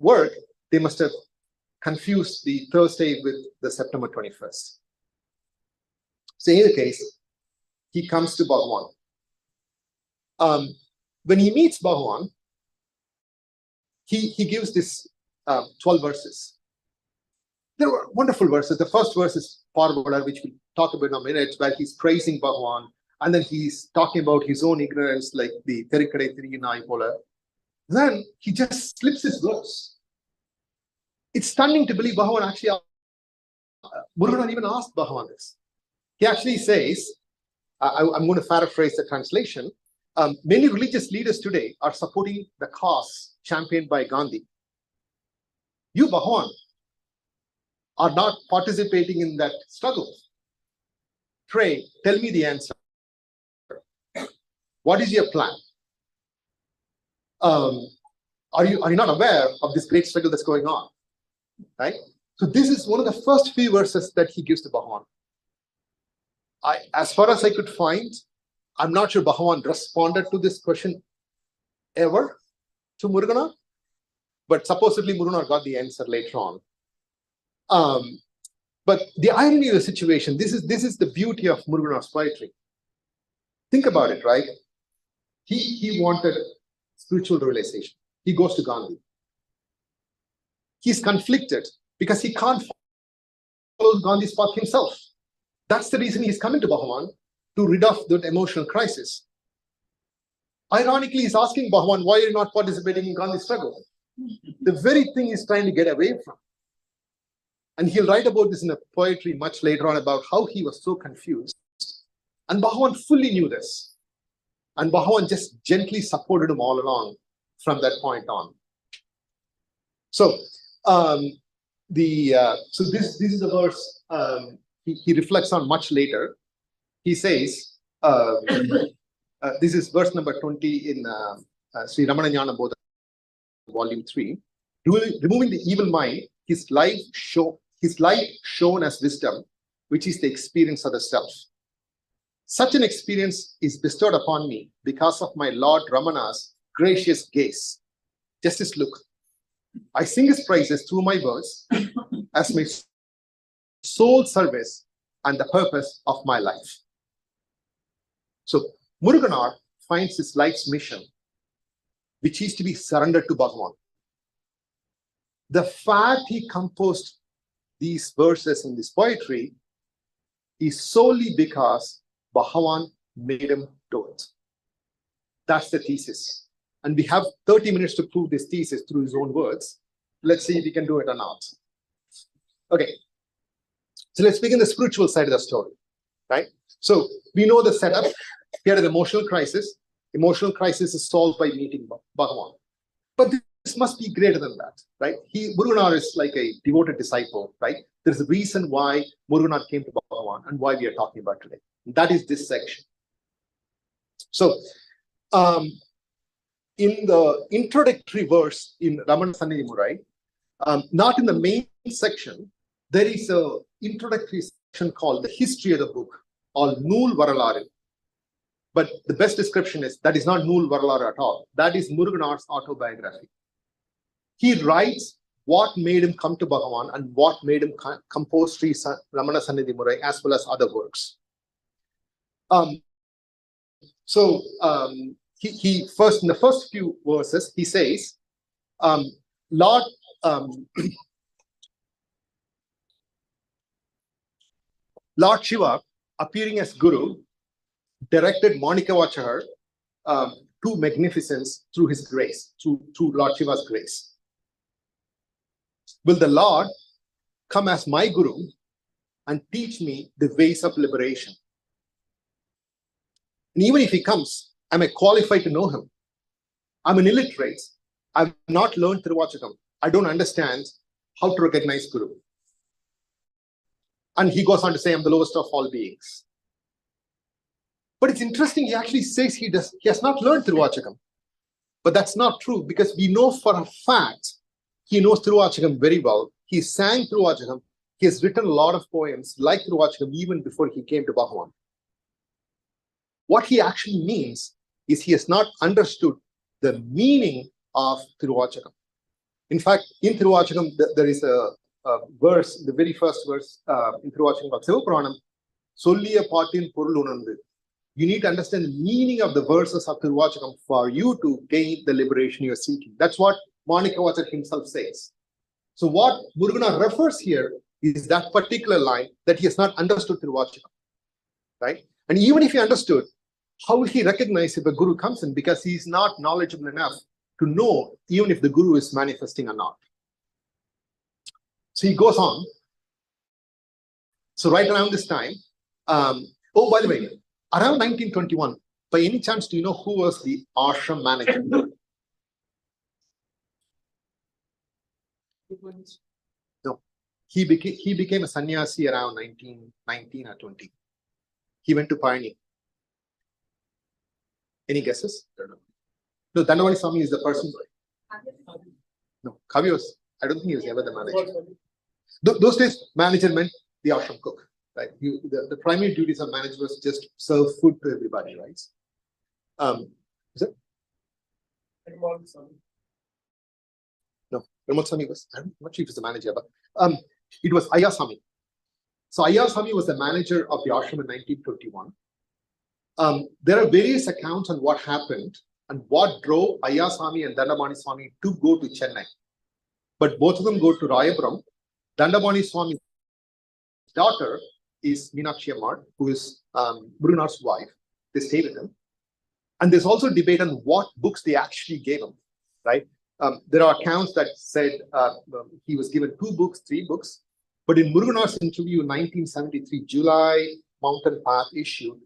work, they must have confused the Thursday with the September 21st. So in either case, he comes to Bhagavan. When he meets Bhagavan, he gives this 12 verses. There were wonderful verses. The first verse is Parvada, which we'll talk about in a minute, where he's praising Bhagavan, and then he's talking about his own ignorance, like the Terikadai Thiriyinai Pola. Then he just slips his verse. It's stunning to believe Bhagavan actually, Murugar even asked Bhagavan this. He actually says, I'm going to paraphrase the translation, many religious leaders today are supporting the cause championed by Gandhi. You, Bhagavan, are not participating in that struggle. Pray, tell me the answer. What is your plan? Are you not aware of this great struggle that's going on? Right? So this is one of the first few verses that he gives to Bhagavan. As far as I could find, I'm not sure Bhagavan responded to this question ever to Murugar, but supposedly Murugar got the answer later on. But the irony of the situation, this is the beauty of Murugar's poetry. Think about it, right? He wanted spiritual realization. He goes to Gandhi. He's conflicted because he can't follow Gandhi's path himself. That's the reason he's coming to Bhagavan, to rid of that emotional crisis. Ironically, he's asking Bhagavan, why are you not participating in Gandhi's struggle? The very thing he's trying to get away from. And he'll write about this in a poetry much later on about how he was so confused. And Bhagavan fully knew this. And Bhagavan just gently supported him all along from that point on. So, this is a verse he reflects on much later. He says, this is verse number 20 in Sri Ramana Jnana Bodha, volume 3. Removing the evil mind, his light shown as wisdom, which is the experience of the self. Such an experience is bestowed upon me because of my Lord Ramana's gracious gaze. Just his look. I sing his praises through my words as my sole service and the purpose of my life. So Murugar finds his life's mission, which is to be surrendered to Bhagavan. The fact he composed these verses in this poetry is solely because Bhagavan made him do it. That's the thesis. And we have 30 minutes to prove this thesis through his own words. Let's see if we can do it or not. Okay. So let's begin the spiritual side of the story, right? So we know the setup. Here is emotional crisis. Emotional crisis is solved by meeting Bhagavan. But this must be greater than that, right? Murugar is like a devoted disciple, right? There's a reason why Murugar came to Bhagavan and why we are talking about today. That is this section. So, in the introductory verse in Ramana Sannidhi Murai, not in the main section, there is an introductory section called the history of the book, or Nool Varalaru. But the best description is that is not Nool Varalaru at all. That is Murugar's autobiography. He writes what made him come to Bhagavan and what made him compose Sri Ramana Sannidhi Murai as well as other works. He first, in the first few verses, he says, Lord Shiva, appearing as Guru, directed Manikavachar to magnificence through his grace, through Lord Shiva's grace. Will the Lord come as my Guru and teach me the ways of liberation? And even if he comes, am I qualified to know him? I'm an illiterate. I've not learned Tiruvachakam. I don't understand how to recognize Guru. And he goes on to say, I'm the lowest of all beings. But it's interesting, he actually says he has not learned Tiruvachakam. But that's not true, because we know for a fact he knows Tiruvachakam very well. He sang Tiruvachakam. He has written a lot of poems like Tiruvachakam even before he came to Bhagavan. What he actually means is he has not understood the meaning of Tiruvachakam. In fact, in Tiruvachakam, there is a verse, the very first verse in Tiruvachakam of Sivapuranam, Solliya Patin Porul Unandu. You need to understand the meaning of the verses of Tiruvachakam for you to gain the liberation you are seeking. That's what Manikavachar himself says. So what Murugar refers here is that particular line that he has not understood Tiruvachakam, right? And even if he understood, how will he recognize if a Guru comes in? Because he is not knowledgeable enough to know even if the Guru is manifesting or not. So he goes on. So right around this time, oh, by the way, around 1921, by any chance, do you know who was the ashram manager? No. He became a sannyasi around 1919 or 20. He went to Pioneer. Any guesses? No, Dandavani Swami is the person. No, Kavi was, I don't think he was ever the manager. Those days, manager meant the ashram cook, right? The primary duties of manager was just serve food to everybody, right? Is it? No, Ramon Swami was, I'm not sure if he was the manager, but it was Ayasami. So Ayasami was the manager of the ashram in 1921. There are various accounts on what happened and what drove Ayasami and Dandamani Swami to go to Chennai. But both of them go to Rayapuram. Dandamani Swami's daughter is Meenakshi Ammar, who is Murugar's wife. They stay with him. And there's also debate on what books they actually gave him, right? There are accounts that said he was given 2 books, 3 books. But in Murugar's interview in 1973, July Mountain Path issue,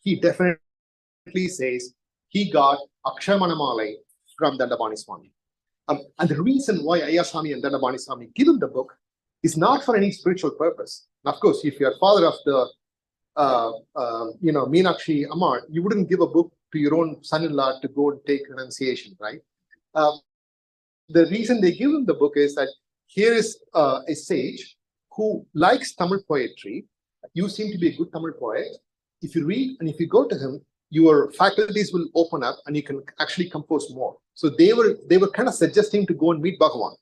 he definitely says he got Akshamanamalai from Dandamani Swami. And the reason why Ayasami and Dandamani Swami give him the book is not for any spiritual purpose. Now, of course, if you're father of the, Meenakshi Ammar, you wouldn't give a book to your own son-in-law to go and take renunciation, right? The reason they give him the book is that here is a sage who likes Tamil poetry. You seem to be a good Tamil poet. If you read and if you go to him, your faculties will open up and you can actually compose more. So they were kind of suggesting to go and meet Bhagavan.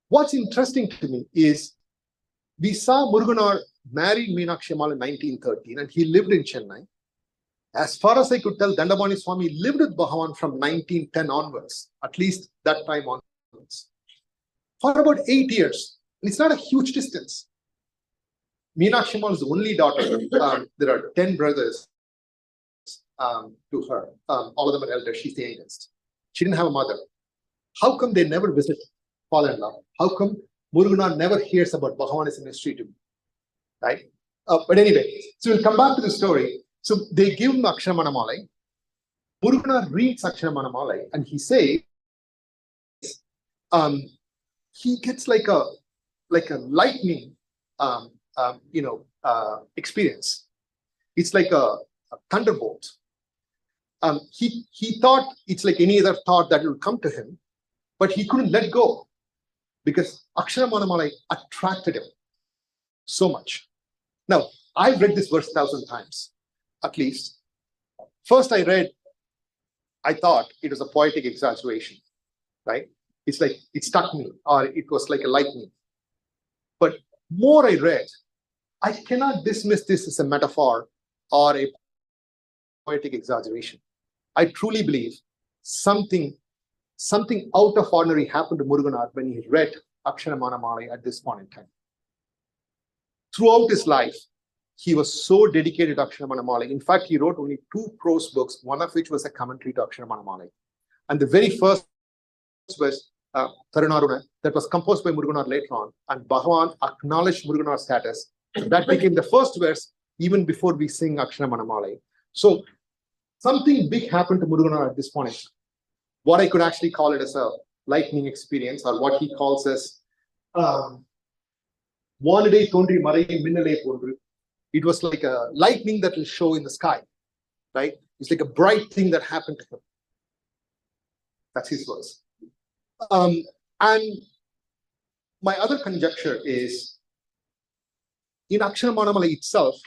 What's interesting to me is we saw Murugar married Meenakshi Ammal in 1913 and he lived in Chennai. As far as I could tell, Dandamani Swami lived with Bhagavan from 1910 onwards, at least that time onwards. for about 8 years. And it's not a huge distance. Meenakshi Ammal is the only daughter. There are 10 brothers to her. All of them are elders. She's the youngest. She didn't have a mother. How come they never visit father-in-law? How come Murugar never hears about Bhagavan's mystery to me? Right? But anyway, so we'll come back to the story. So they give him Aksharamana Malai. Murugar reads Aksharamana Malai and he says, he gets like a lightning, experience. It's like a thunderbolt. He thought it's like any other thought that will come to him, but he couldn't let go because Aksharamana Malai attracted him so much. Now, I've read this verse 1,000 times, at least. First I thought it was a poetic exaggeration, right? It's like it struck me, or it was like a lightning. But more I read, I cannot dismiss this as a metaphor or a poetic exaggeration. I truly believe something out of ordinary happened to Murugar when he read Aksharamana Malai at this point in time. Throughout his life, he was so dedicated to Aksharamana Malai. In fact, he wrote only 2 prose books, one of which was a commentary to Aksharamana Malai. And the very first was Tarunaruna, that was composed by Murugar later on, and Bhagavan acknowledged Murugar's status. That became the first verse even before we sing Aksharamana Malai. So something big happened to Murugar at this point. What I could actually call it as a lightning experience, or what he calls as it was like a lightning that will show in the sky, right? It's like a bright thing that happened to him. That's his words. And my other conjecture is, in Aksharamana Malai itself,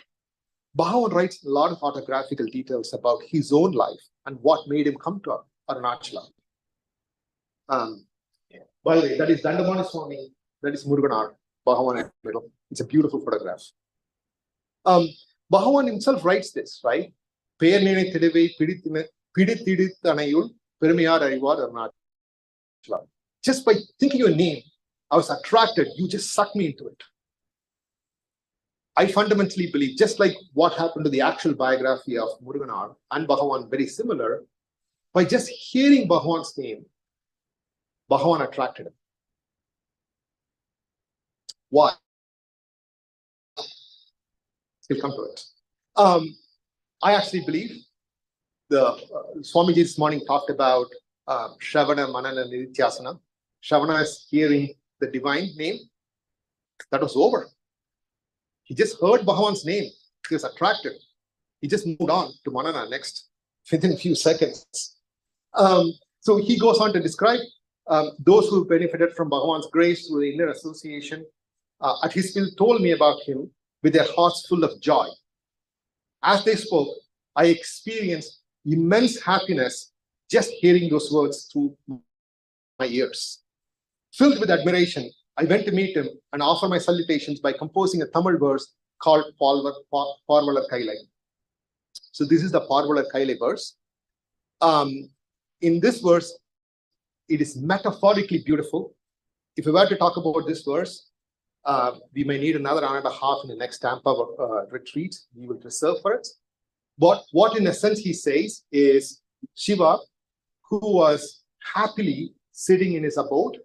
Bhagavan writes a lot of autobiographical details about his own life and what made him come to Arunachala. By the way, that is Dandamani Swami, that is Murugar, Bhagavan in the middle. It's a beautiful photograph. Bhagavan himself writes this, right? Just by thinking your name, I was attracted. You just sucked me into it. I fundamentally believe, just like what happened to the actual biography of Murugar and Bhagavan, very similar, by just hearing Bhagavan's name, Bhagavan attracted him. Why? We'll come to it. I actually believe the Swamiji this morning talked about Shravana, Manana, Nidhyasana. Shravana is hearing the divine name. That was over. He just heard Bhagavan's name. He was attracted. He just moved on to Manana next within a few seconds. So he goes on to describe those who benefited from Bhagavan's grace through the inner association. At his will told me about him with their hearts full of joy. As they spoke, I experienced immense happiness just hearing those words through my ears. Filled with admiration, I went to meet him and offer my salutations by composing a Tamil verse called Parvalar Kailai. So this is the Parvalar Kailai verse. In this verse, it is metaphorically beautiful. If we were to talk about this verse, we may need another hour and a half in the next Tampa retreat. We will reserve for it. But what in a sense he says is Shiva, who was happily sitting in his abode,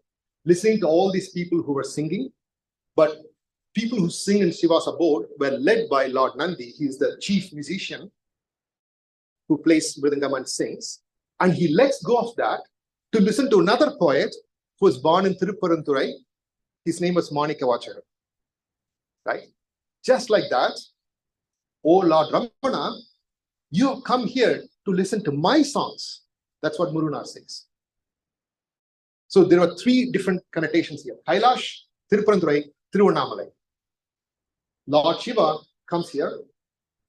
listening to all these people who were singing, but people who sing in Shiva's abode were led by Lord Nandi. He is the chief musician who plays Mridangam and sings. And he lets go of that to listen to another poet who was born in Tirupparanturai. His name was Manikavachar. Right? Just like that, oh Lord Ramana, you have come here to listen to my songs. That's what Murugar says. So there are 3 different connotations here. Kailash, Tirupparanturai, Tiruvannamalai. Lord Shiva comes here.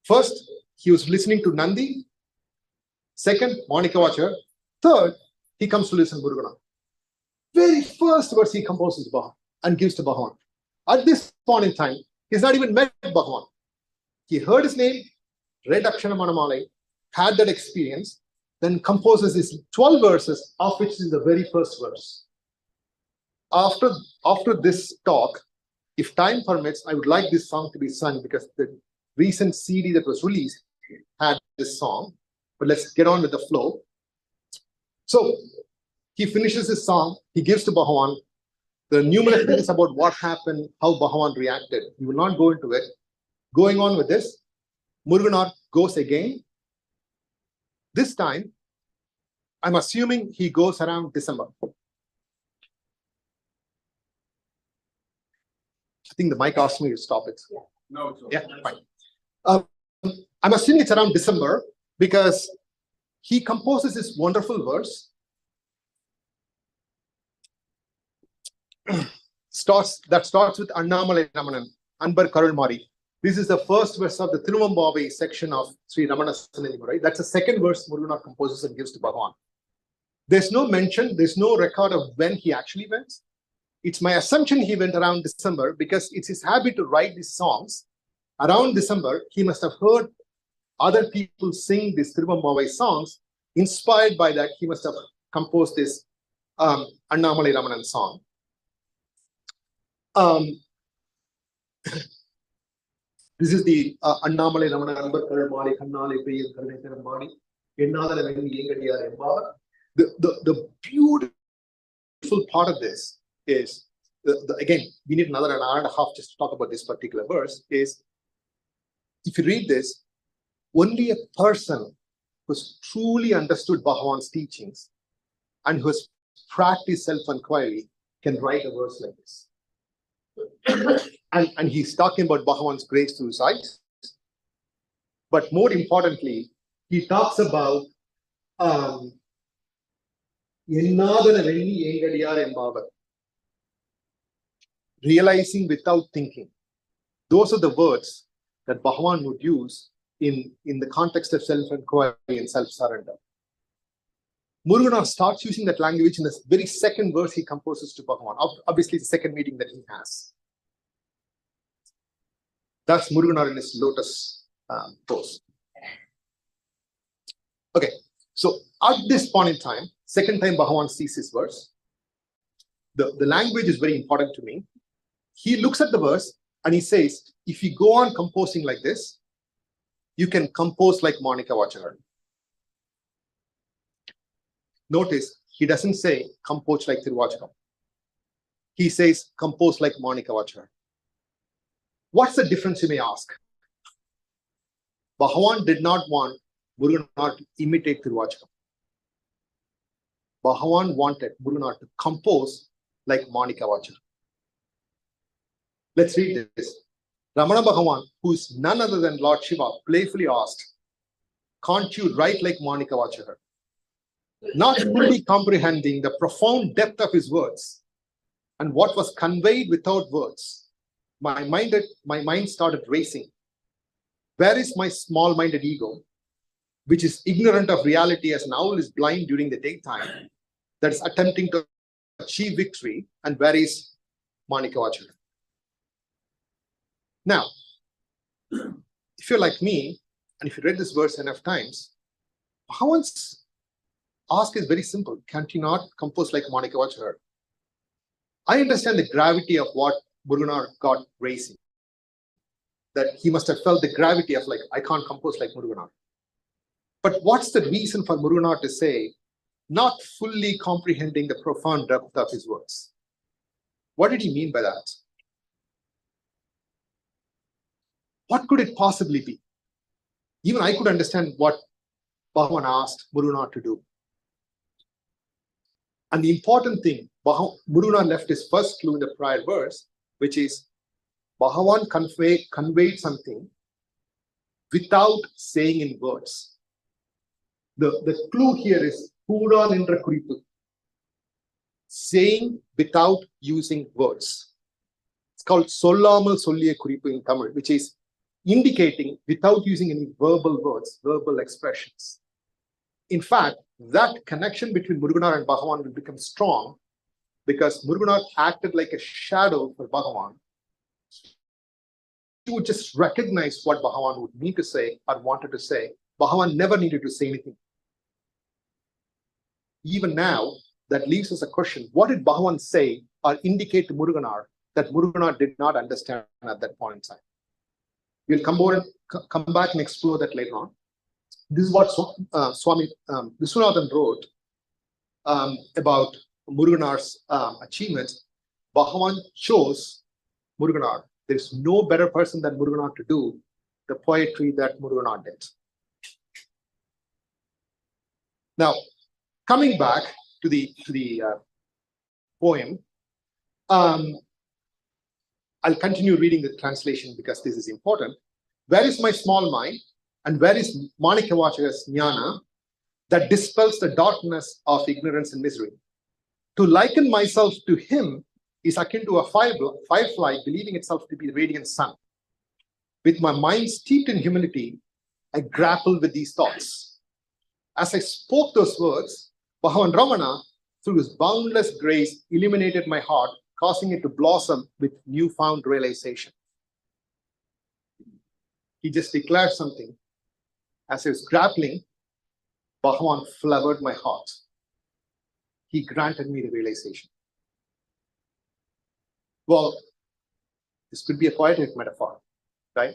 First, he was listening to Nandi. Second, Manikavachar. Third, he comes to listen to Murugar. Very first verse he composes Bhagavan and gives to Bhagavan. At this point in time, he's not even met Bhagavan. He heard his name, read Aksharamana Malai, had that experience, then composes his 12 verses, of which is the very first verse. after this talk, if time permits, I would like this song to be sung because the recent CD that was released had this song. But let's get on with the flow. So he finishes his song, he gives to Bhagavan the numerous things about what happened, how Bhagavan reacted. He will not go into it. Going on with this, Muruganar goes again. This time, I'm assuming he goes around December. I think the mic asked me to stop it. No, it's Yeah, fine. I'm assuming it's around December because he composes this wonderful verse. Starts with Annamalai Ramanan, Anbar Karul Mari. This is the first verse of the Tirumambavi section of Sri Ramana Sananima, right? That's the second verse Muruganar composes and gives to Bhagavan. There's no mention, there's no record of when he actually went. It's my assumption he went around December because it's his habit to write these songs. Around December, he must have heard other people sing these Tirumambavi songs. Inspired by that, he must have composed this Annamalai Ramanan song. This is the Annamalai Ramanan Anbar Karul Mari Kannale Peyil Karunai Thiram Mari Ennadana Venni Yengadiyar Embavar. The beautiful part of this is, again, we need another an hour and a half just to talk about this particular verse, is if you read this, only a person who's truly understood Bhagavan's teachings and who has practiced self-inquiry can write a verse like this. And he's talking about Bhagavan's grace through his eyes. But more importantly, he talks about realizing without thinking. Those are the words that Bhagavan would use in the context of self-inquiry and self-surrender. Muruganar starts using that language in the very second verse he composes to Bhagavan. Obviously, the second meeting that he has. That's Muruganar in his lotus pose. Okay, so at this point in time, second time Bhagavan sees this verse. The language is very important to me. He looks at the verse and he says, if you go on composing like this, you can compose like Monica Vachar. Notice, he doesn't say compose like Tiruvachakam. He says compose like Monica Vachar. What's the difference, you may ask? Bhagavan did not want Muruganar to imitate Tiruvachakam. Bhagavan wanted Muruganar to compose like Monica Vachar. Let's read this. Ramana Bhagavan, who is none other than Lord Shiva, playfully asked, can't you write like Monica Vachar? Not fully comprehending the profound depth of his words and what was conveyed without words, my mind started racing. Where is my small-minded ego, which is ignorant of reality as an owl is blind during the daytime, that is attempting to achieve victory, and where is Monica Vachar? Now, if you're like me, and if you read this verse enough times, Bhagavan's ask is very simple. Can't you not compose like Monica Vachar? I understand the gravity of what Muruganar got racing. That he must have felt the gravity of like, I can't compose like Muruganar. But what's the reason for Muruganar to say, not fully comprehending the profound depth of his words? What did he mean by that? What could it possibly be? Even I could understand what Bhagavan asked Muruganar to do. And the important thing, Muruganar left his first clue in the prior verse, which is Bhagavan conveyed something without saying in words. The clue here is Kuda Nindra Kuripu, saying without using words. It's called Sollamal Solliya Kuripu in Tamil, which is indicating without using any verbal words, verbal expressions. In fact, that connection between Muruganar and Bhagavan will become strong because Muruganar acted like a shadow for Bhagavan. He would just recognize what Bhagavan would need to say or wanted to say. Bhagavan never needed to say anything. Even now, that leaves us a question. What did Bhagavan say or indicate to Muruganar that Muruganar did not understand at that point in time. We'll come back and explore that later on. This is what Swami Viswanathan wrote about Muruganar's achievements. Bhagavan chose Muruganar. There is no better person than Muruganar to do the poetry that Muruganar did. Now, coming back to the poem, I'll continue reading the translation because this is important. Where is my small mind, and where is Manikavachaka's jnana that dispels the darkness of ignorance and misery? To liken myself to him is akin to a firefly believing itself to be the radiant sun. With my mind steeped in humility, I grapple with these thoughts. As I spoke those words, Bhagavan Ramana, through his boundless grace, illuminated my heart, causing it to blossom with newfound realization. He just declared something. As I was grappling, Bhagavan flowered my heart. He granted me the realization. Well, this could be a poetic metaphor, right?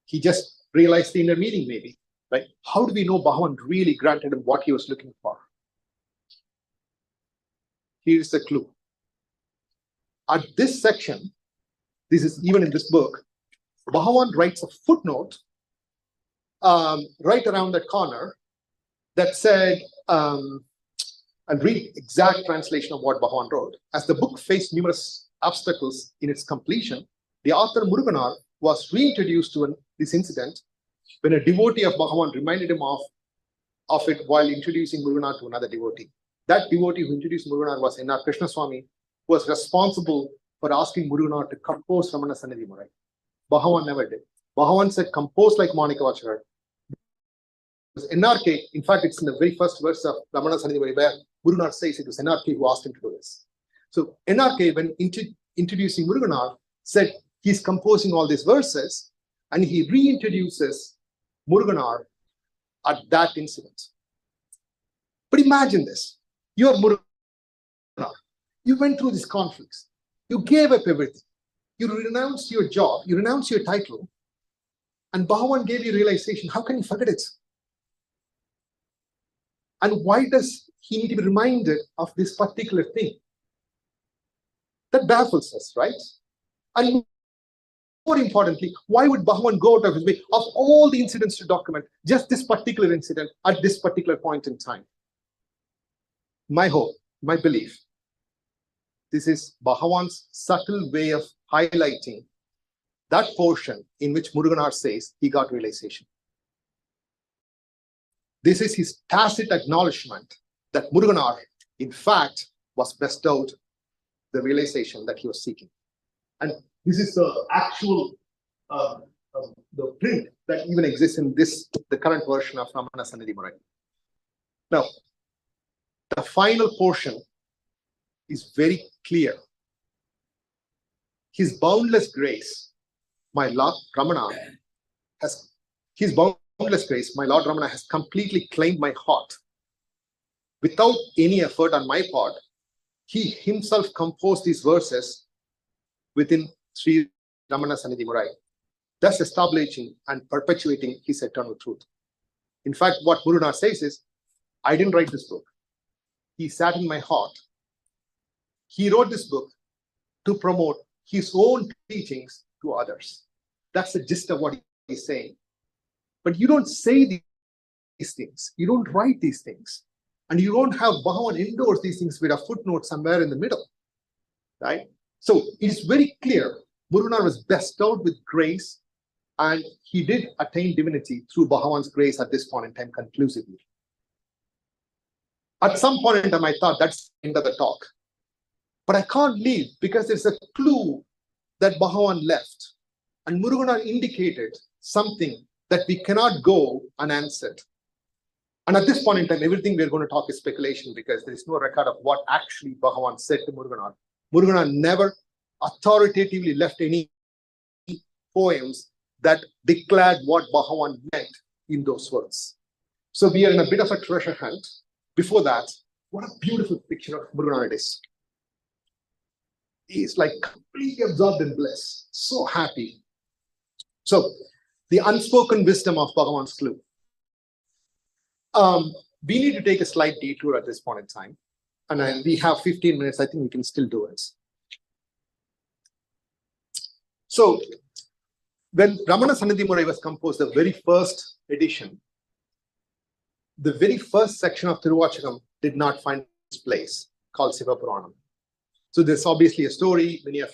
He just realized the inner meaning, maybe, right? How do we know Bhagavan really granted him what he was looking for? Here's the clue. At this section, this is even in this book, Bhagavan writes a footnote right around that corner that said, I'll read exact translation of what Bhagavan wrote. As the book faced numerous obstacles in its completion, the author Muruganar was reintroduced to this incident when a devotee of Bhagavan reminded him of it while introducing Muruganar to another devotee. That devotee who introduced Muruganar was N.R. Krishnaswamy, who was responsible for asking Muruganar to compose Ramana Sannidhi Murai. Bhagavan never did. Bhagavan said, compose like Manikavachakar. NRK, in fact, it's in the very first verse of Ramana Sannidhi Murai where Muruganar says it was NRK who asked him to do this. So NRK, when introducing Muruganar, said he's composing all these verses and he reintroduces Muruganar at that incident. But imagine this. You are Muruganar. You went through these conflicts. You gave up everything. You renounced your job. You renounced your title. And Bhagavan gave you realization. How can you forget it? And why does he need to be reminded of this particular thing? That baffles us, right? And more importantly, why would Bhagavan go out of his way of all the incidents to document just this particular incident at this particular point in time? My hope, my belief, this is Bhagavan's subtle way of highlighting that portion in which Muruganar says he got realization. This is his tacit acknowledgement that Muruganar, in fact, was bestowed the realization that he was seeking. And this is the actual the print that even exists in the current version of Ramana Sannidhi Murai. Now, the final portion is very clear. His boundless grace, my Lord Ramana has completely claimed my heart. Without any effort on my part, he himself composed these verses within Sri Ramana Sannidhi Murai, thus establishing and perpetuating his eternal truth. In fact, what Muruganar says is, I didn't write this book. He sat in my heart. He wrote this book to promote his own teachings to others. That's the gist of what he's saying. But you don't say these things. You don't write these things. And you don't have Bhagavan endorse these things with a footnote somewhere in the middle. Right? So it's very clear Muruganar was bestowed with grace, and he did attain divinity through Bhagavan's grace at this point in time conclusively. At some point in time, I thought that's the end of the talk. But I can't leave because there's a clue that Bhagavan left. And Muruganar indicated something that we cannot go unanswered. And at this point in time, everything we're going to talk is speculation because there is no record of what actually Bhagavan said to Muruganar. Muruganar never authoritatively left any poems that declared what Bhagavan meant in those words. So we are in a bit of a treasure hunt. Before that, what a beautiful picture of Muruganar it is. He's like completely absorbed in bliss, so happy. So, the unspoken wisdom of Bhagavan's clue. We need to take a slight detour at this point in time. And we have 15 minutes. I think we can still do it. So, when Ramana Sannidhi Murai was composed, the very first edition, the very first section of Tiruvachakam did not find its place, called Siva Puranam. So there's obviously a story. Many of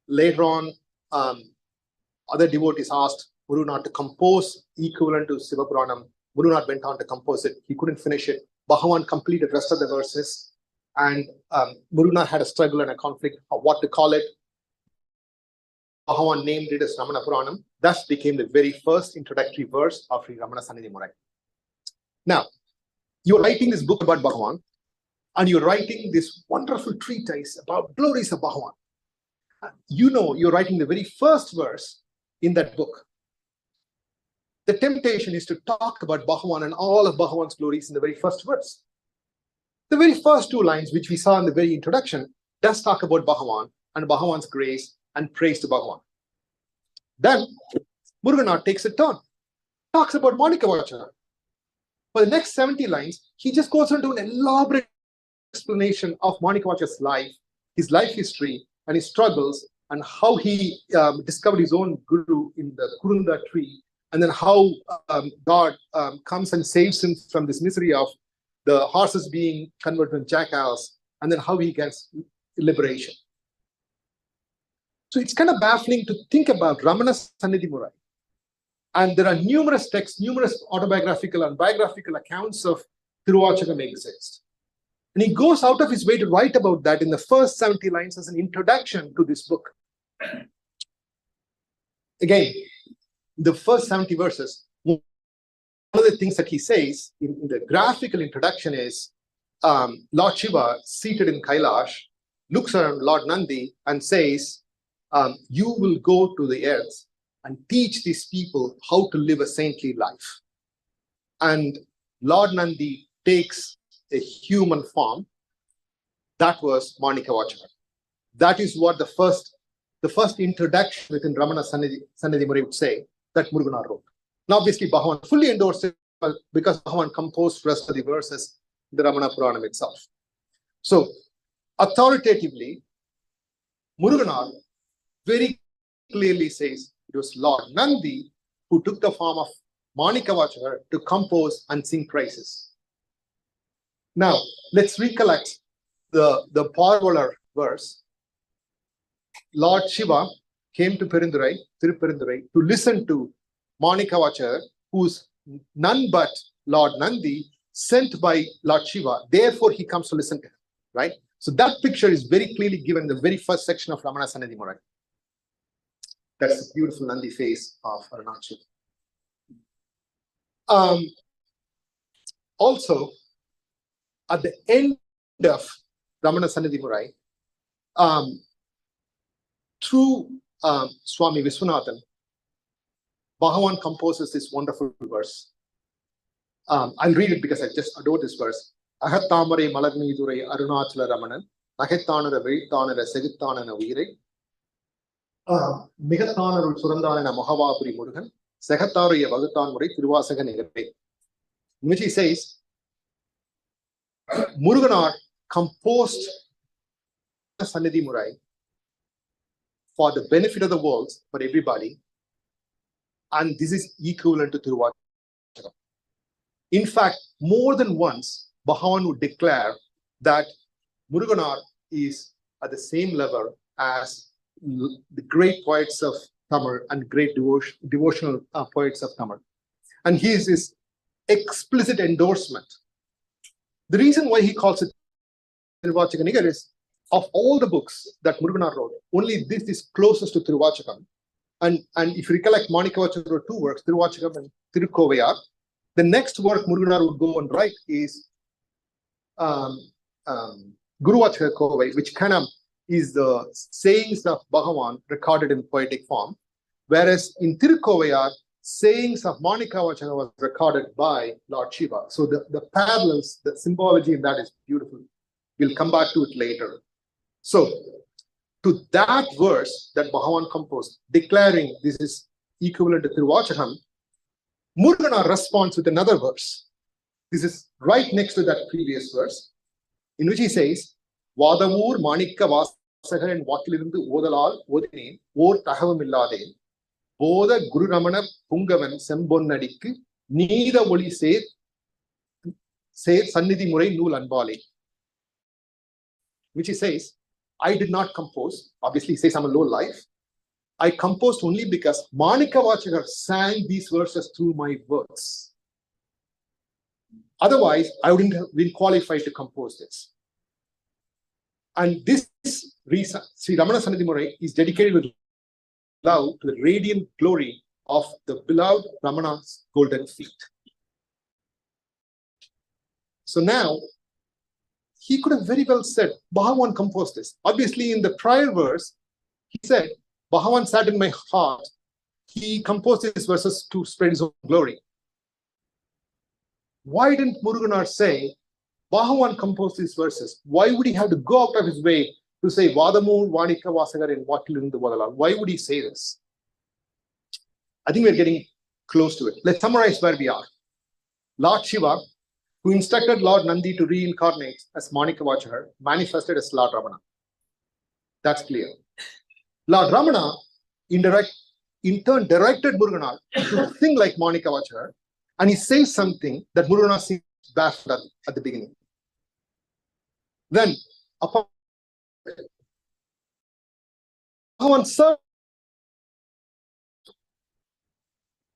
later on, other devotees asked Murugar to compose equivalent to Siva Puranam. Murugar went on to compose it. He couldn't finish it. Bhagavan completed the rest of the verses, and Murugar had a struggle and a conflict of what to call it. Bhagavan named it as Ramana Puranam. Thus became the very first introductory verse of Sri Ramana Sannidhi Murai. Now, you're writing this book about Bhagavan, and you're writing this wonderful treatise about glories of Bhagavan. You know, you're writing the very first verse in that book. The temptation is to talk about Bhagavan and all of Bhagavan's glories in the very first verse. The very first two lines, which we saw in the very introduction, does talk about Bhagavan and Bhagavan's grace and praise to Bhagavan. Then, Murugar takes a turn, talks about Manikavacha. For the next 70 lines, he just goes into an elaborate explanation of Manikavacha's life, his life history, and his struggles, and how he discovered his own guru in the Kurunda tree, and then how God comes and saves him from this misery of the horses being converted into jackals, and then how he gets liberation. So it's kind of baffling to think about Ramana Sannidhi Murai. And there are numerous texts, numerous autobiographical and biographical accounts of Tiruvachakam exist. And he goes out of his way to write about that in the first 70 lines as an introduction to this book. Again, the first 70 verses, one of the things that he says in the graphical introduction is Lord Shiva, seated in Kailash, looks around Lord Nandi and says, you will go to the earth and teach these people how to live a saintly life. And Lord Nandi takes a human form. That was Manikavacha. That is what the first introduction within Ramana Sannidhi Murai would say that Murugar wrote. Now, obviously, Bhagavan fully endorsed it because Bhagavan composed the rest of the verses in the Ramana Puranam itself. So, authoritatively, Murugar very clearly says it was Lord Nandi who took the form of Manikavacha to compose and sing praises. Now, let's recollect the Parvalar verse. Lord Shiva came to Tiruperandurai to listen to Manikavacha, who's none but Lord Nandi, sent by Lord Shiva. Therefore, he comes to listen to him, right? So that picture is very clearly given in the very first section of Ramana Sannidhi Murai. That's the beautiful Nandi face of Arunachal. Also, at the end of Ramana Sannidhi Murai, through Swami Viswanathan, Bhagavan composes this wonderful verse. I'll read it because I just adore this verse. Ahattamare Malarneedurai Arunachala Ramanan, Nahettanara Verittanara Segittanana Veerai, Migattanarul Surandanana Mahavapuri Murugan, Segattaraya Vagatan Murai Tiruvasaga Nigare. In which he says, Murugar composed Sannidhi Murai for the benefit of the world, for everybody, and this is equivalent to Tiruvachakam. In fact, more than once, Bhagavan would declare that Murugar is at the same level as the great poets of Tamil and great devotional poets of Tamil. And he is his explicit endorsement. The reason why he calls it Tiruvachakam is, of all the books that Murugar wrote, only this is closest to Tiruvachakam. And if you recollect, Manikavacha wrote two works, Tiruvachakam and Tirukkovayar. The next work Murugar would go and write is Guruvachaka Kovai, which kind of is the sayings of Bhagavan recorded in poetic form. Whereas in Tirukkovayar, sayings of Manikavacha was recorded by Lord Shiva. So the parallels, the symbology in that is beautiful. We'll come back to it later. So, to that verse that Bhagavan composed, declaring this is equivalent to Tiruvachakam, Muruganar responds with another verse. This is right next to that previous verse, in which he says, Vadamur Manikka Vasagar and Vakilirundu Odalal Odine, Or Tahavamillade, Boda Guru Ramana Pungavan Sembonnadikku, Neither Voli say Sannidhi Murai Nool Anbale. Which he says, I did not compose. Obviously, he says I'm a low life. I composed only because Manika Vachakar sang these verses through my words. Otherwise, I wouldn't have been qualified to compose this. And this reason, Sri Ramana Sannidhi Murai is dedicated with love to the radiant glory of the beloved Ramana's golden feet. So now, he could have very well said, Bhagavan composed this. Obviously, in the prior verse, he said, Bhagavan sat in my heart. He composed these verses to spread his own glory. Why didn't Muruganar say, Bhagavan composed these verses? Why would he have to go out of his way to say, Vadamu, Vanika, Vasagar, and Vakilundu Vadala? Why would he say this? I think we're getting close to it. Let's summarize where we are. Lord Shiva, who instructed Lord Nandi to reincarnate as Manika Vachakar, manifested as Lord Ramana. That's clear. Lord Ramana, in turn, directed Muruganar to sing like Manika Vachakar, and he says something that Muruganar sings baffled at the beginning. Then, upon Bhagavan served,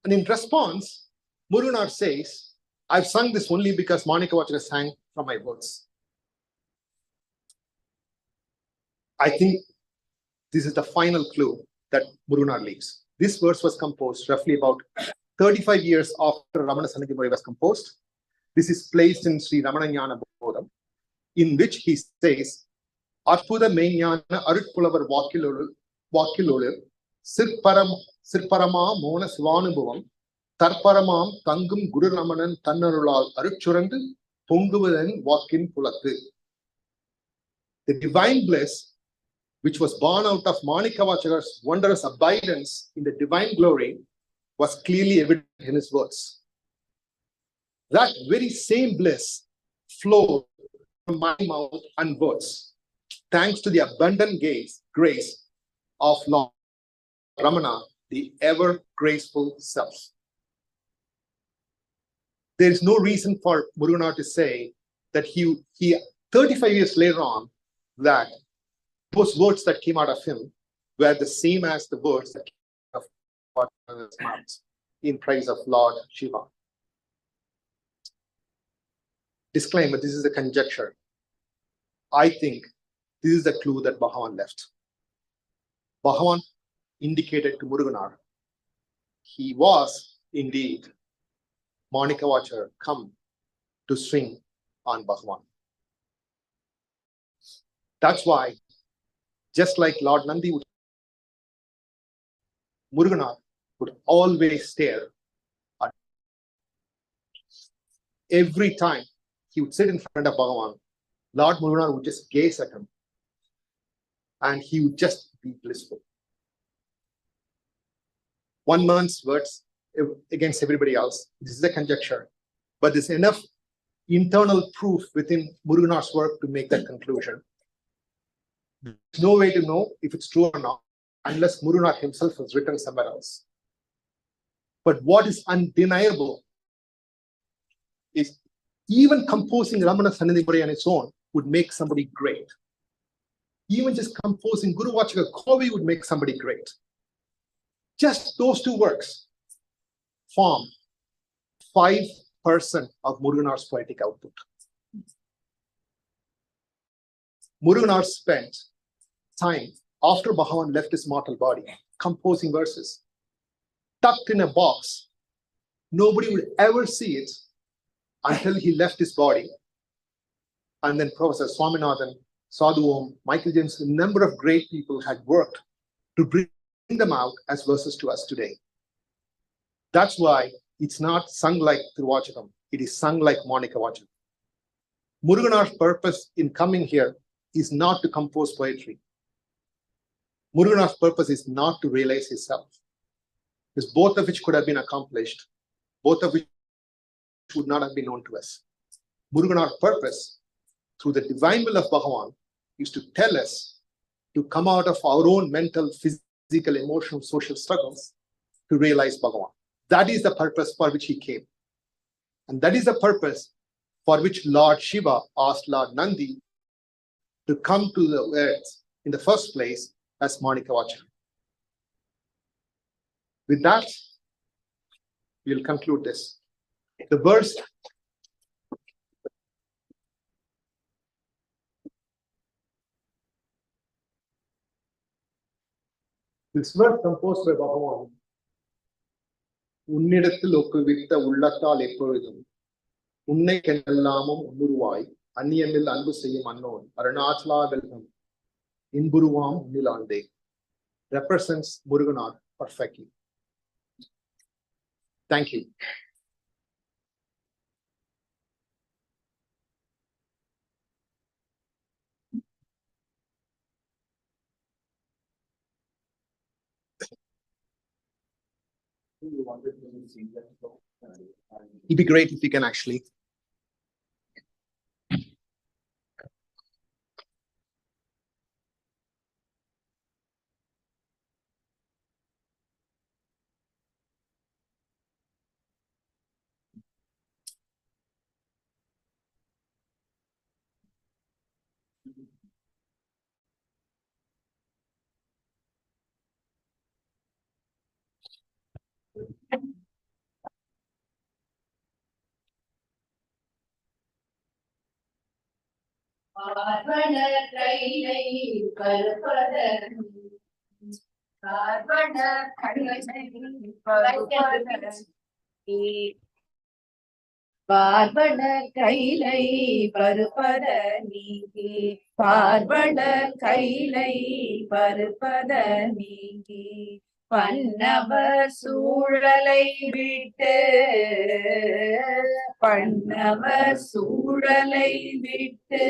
and in response, Muruganar says, I've sung this only because Manika Vachakar sang from my words. I think this is the final clue that Muruganar leaves. This verse was composed roughly about 35 years after Ramana Sannidhi Murai was composed. This is placed in Sri Ramana Jnana Bodham, in which he says, Arpuda Menyana Arutpulavar Vakilolur Sirparama Mona Sivanubhavam Tarparamam Tangum Guru Ramanan Tannarulal Aruchurandu Punguvadan Vakin Pulathu. The divine bliss, which was born out of Manika Vachakar's wondrous abidance in the divine glory, was clearly evident in his words. That very same bliss flowed from my mouth and words, thanks to the abundant grace of Lord Ramana, the ever graceful self. There is no reason for Muruganar to say that he 35 years later on, that those words that came out of him were the same as the words that came out of his mouth in praise of Lord Shiva. Disclaimer, this is a conjecture. I think this is the clue that Bhagavan left. Bhagavan indicated to Muruganar, he was indeed Manika Vachakar come to swing on Bhagavan. That's why, just like Lord Nandi would, Muruganar would always stare at every time he would sit in front of Bhagavan. Lord Muruganar would just gaze at him and he would just be blissful. One man's words against everybody else. This is a conjecture, but there's enough internal proof within Muruganar's work to make that conclusion. There's no way to know if it's true or not, unless Muruganar himself has written somewhere else. But what is undeniable is even composing Ramana Sannidhi Murai on its own would make somebody great. Even just composing Guru Vachaka Kovi would make somebody great. Just those two works form 5% of Muruganar's poetic output. Muruganar spent time after Bhagavan left his mortal body composing verses tucked in a box. Nobody would ever see it until he left his body. And then Professor Swaminathan, Sadhu Om, Michael James, a number of great people had worked to bring them out as verses to us today. That's why it's not sung like Tiruvachakam. It is sung like Manika Vachakam. Muruganar's purpose in coming here is not to compose poetry. Murugar's purpose is not to realize himself. Because both of which could have been accomplished, both of which would not have been known to us. Murugar's purpose, through the divine will of Bhagavan, is to tell us to come out of our own mental, physical, emotional, social struggles to realize Bhagavan. That is the purpose for which he came. And that is the purpose for which Lord Shiva asked Lord Nandi to come to the earth in the first place as Manikavacha. With that, we'll conclude this. The verse this verse composed by Bhagavan. உன்னிடத்தில் ஒப்புவித்த உள்ளத்தால் எப்பொழுதும் உன்னை கண்டெல்லாமும் உன்னுருவாய் அந்நியமில் அன்பு செய்யும் அன்னோன் அருணாச்சலா வெல்கம் இன்புருவாம் உன்னிலாண்டே represents Muruganar perfectly. Thank you. It'd be great if you can actually. பார்வணர் கைலை பருப்பத நீங்கி பார்வணர் கைலை பருப்பத நீங்கி பன்னவர் சூழலை விட்டு பன்னவர் சூழலை விட்டு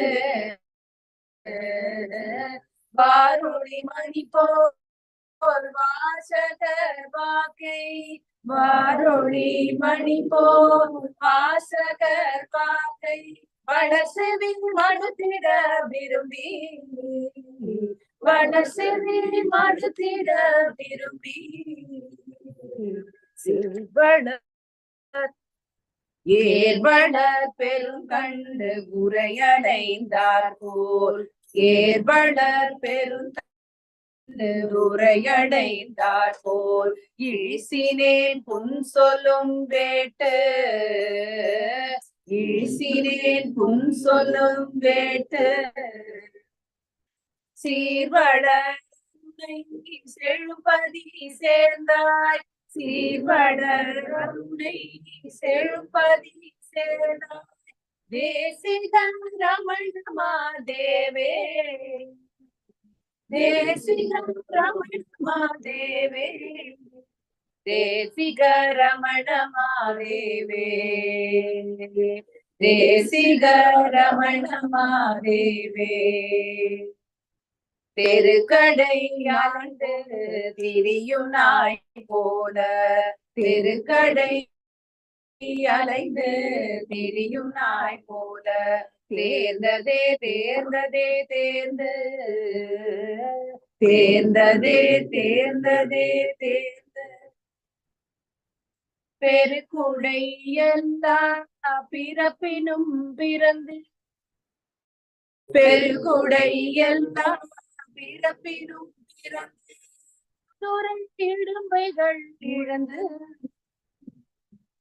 வாரொளி மணி போர் வாசகர் வாக்கை வாரொளி மணி போர் வாசகர் வாக்கை வடசெவி மடுத்திட விரும்பி வடசெவி மடுத்திட விரும்பி சிறுவளர் ஏர்வளர் பெருங்கண்டு உரையடைந்தார் போல் ஏர்வளர் பெருங்கண்டு உரையடைந்தார் போல் இழிசினேன் புன் சொல்லும் வேட்டு இழிசினேன் புன் சொல்லும் வேட்டு சீர்வளர் செழுபதி சேர்ந்தாய் சீர்வளர் அருணை செழுபதி சேர்ந்தாய் தேசிகன் ரமணமா தேவே தேசிகன் ரமணமா தேவே தேசிக ரமணமா தேவே தேசிக ரமணமா தேவே தெருக்கடை ஆண்டு திரியும் நாய் போல தெருக்கடை அலைந்து திரியும் நாய் போல தேர்ந்ததே தேர்ந்ததே தேர்ந்து தேர்ந்ததே தேர்ந்ததே தேர்ந்து பெருக்குடை எல்லா பிறப்பினும் பிறந்து பெருக்குடை எல்லா பிறப்பினும் பிறந்து இடும்பைகள் இழந்து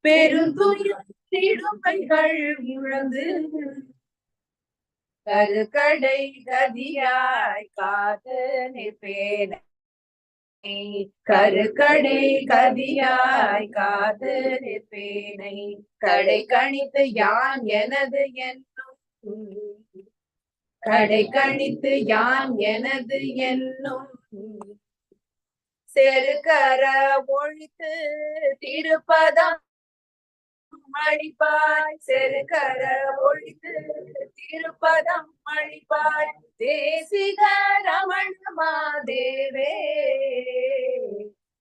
பெருந்துயர் இடும்பைகள் இழந்து கருக்கடை கதியாய் காத்து நிற்பேனை கருக்கடை கதியாய் காத்து நிற்பேனை கடை கணித்து யான் எனது என்னும் கடை கணித்து யான் எனது என்னும் செருக்கர ஒழித்து திருப்பதம் அடிப்பாய் செருக்கர ஒழித்து திருப்பதம் வழிபாய் தேசிக ரமண மாதேவே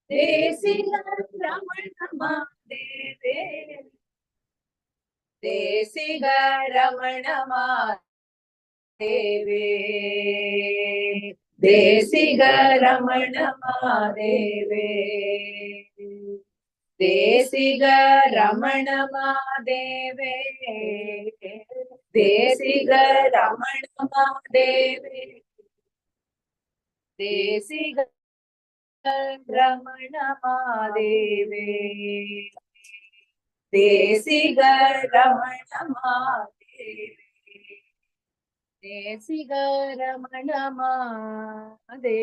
தேசிக ரமண மாதேவே தேசிக ரமண மாதேவே தேசிக ரமண மாதேவே தேசிக ரமண மாதேவே தேசிக ரமண மாதேவே தேசிக ரமண மாதேவே தேசிக ரமண மாதேவே தேசிக Ramana மாதேவே.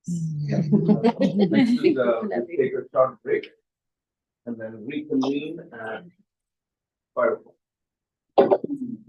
Next is take a short break and then reconvene at 5 o'clock.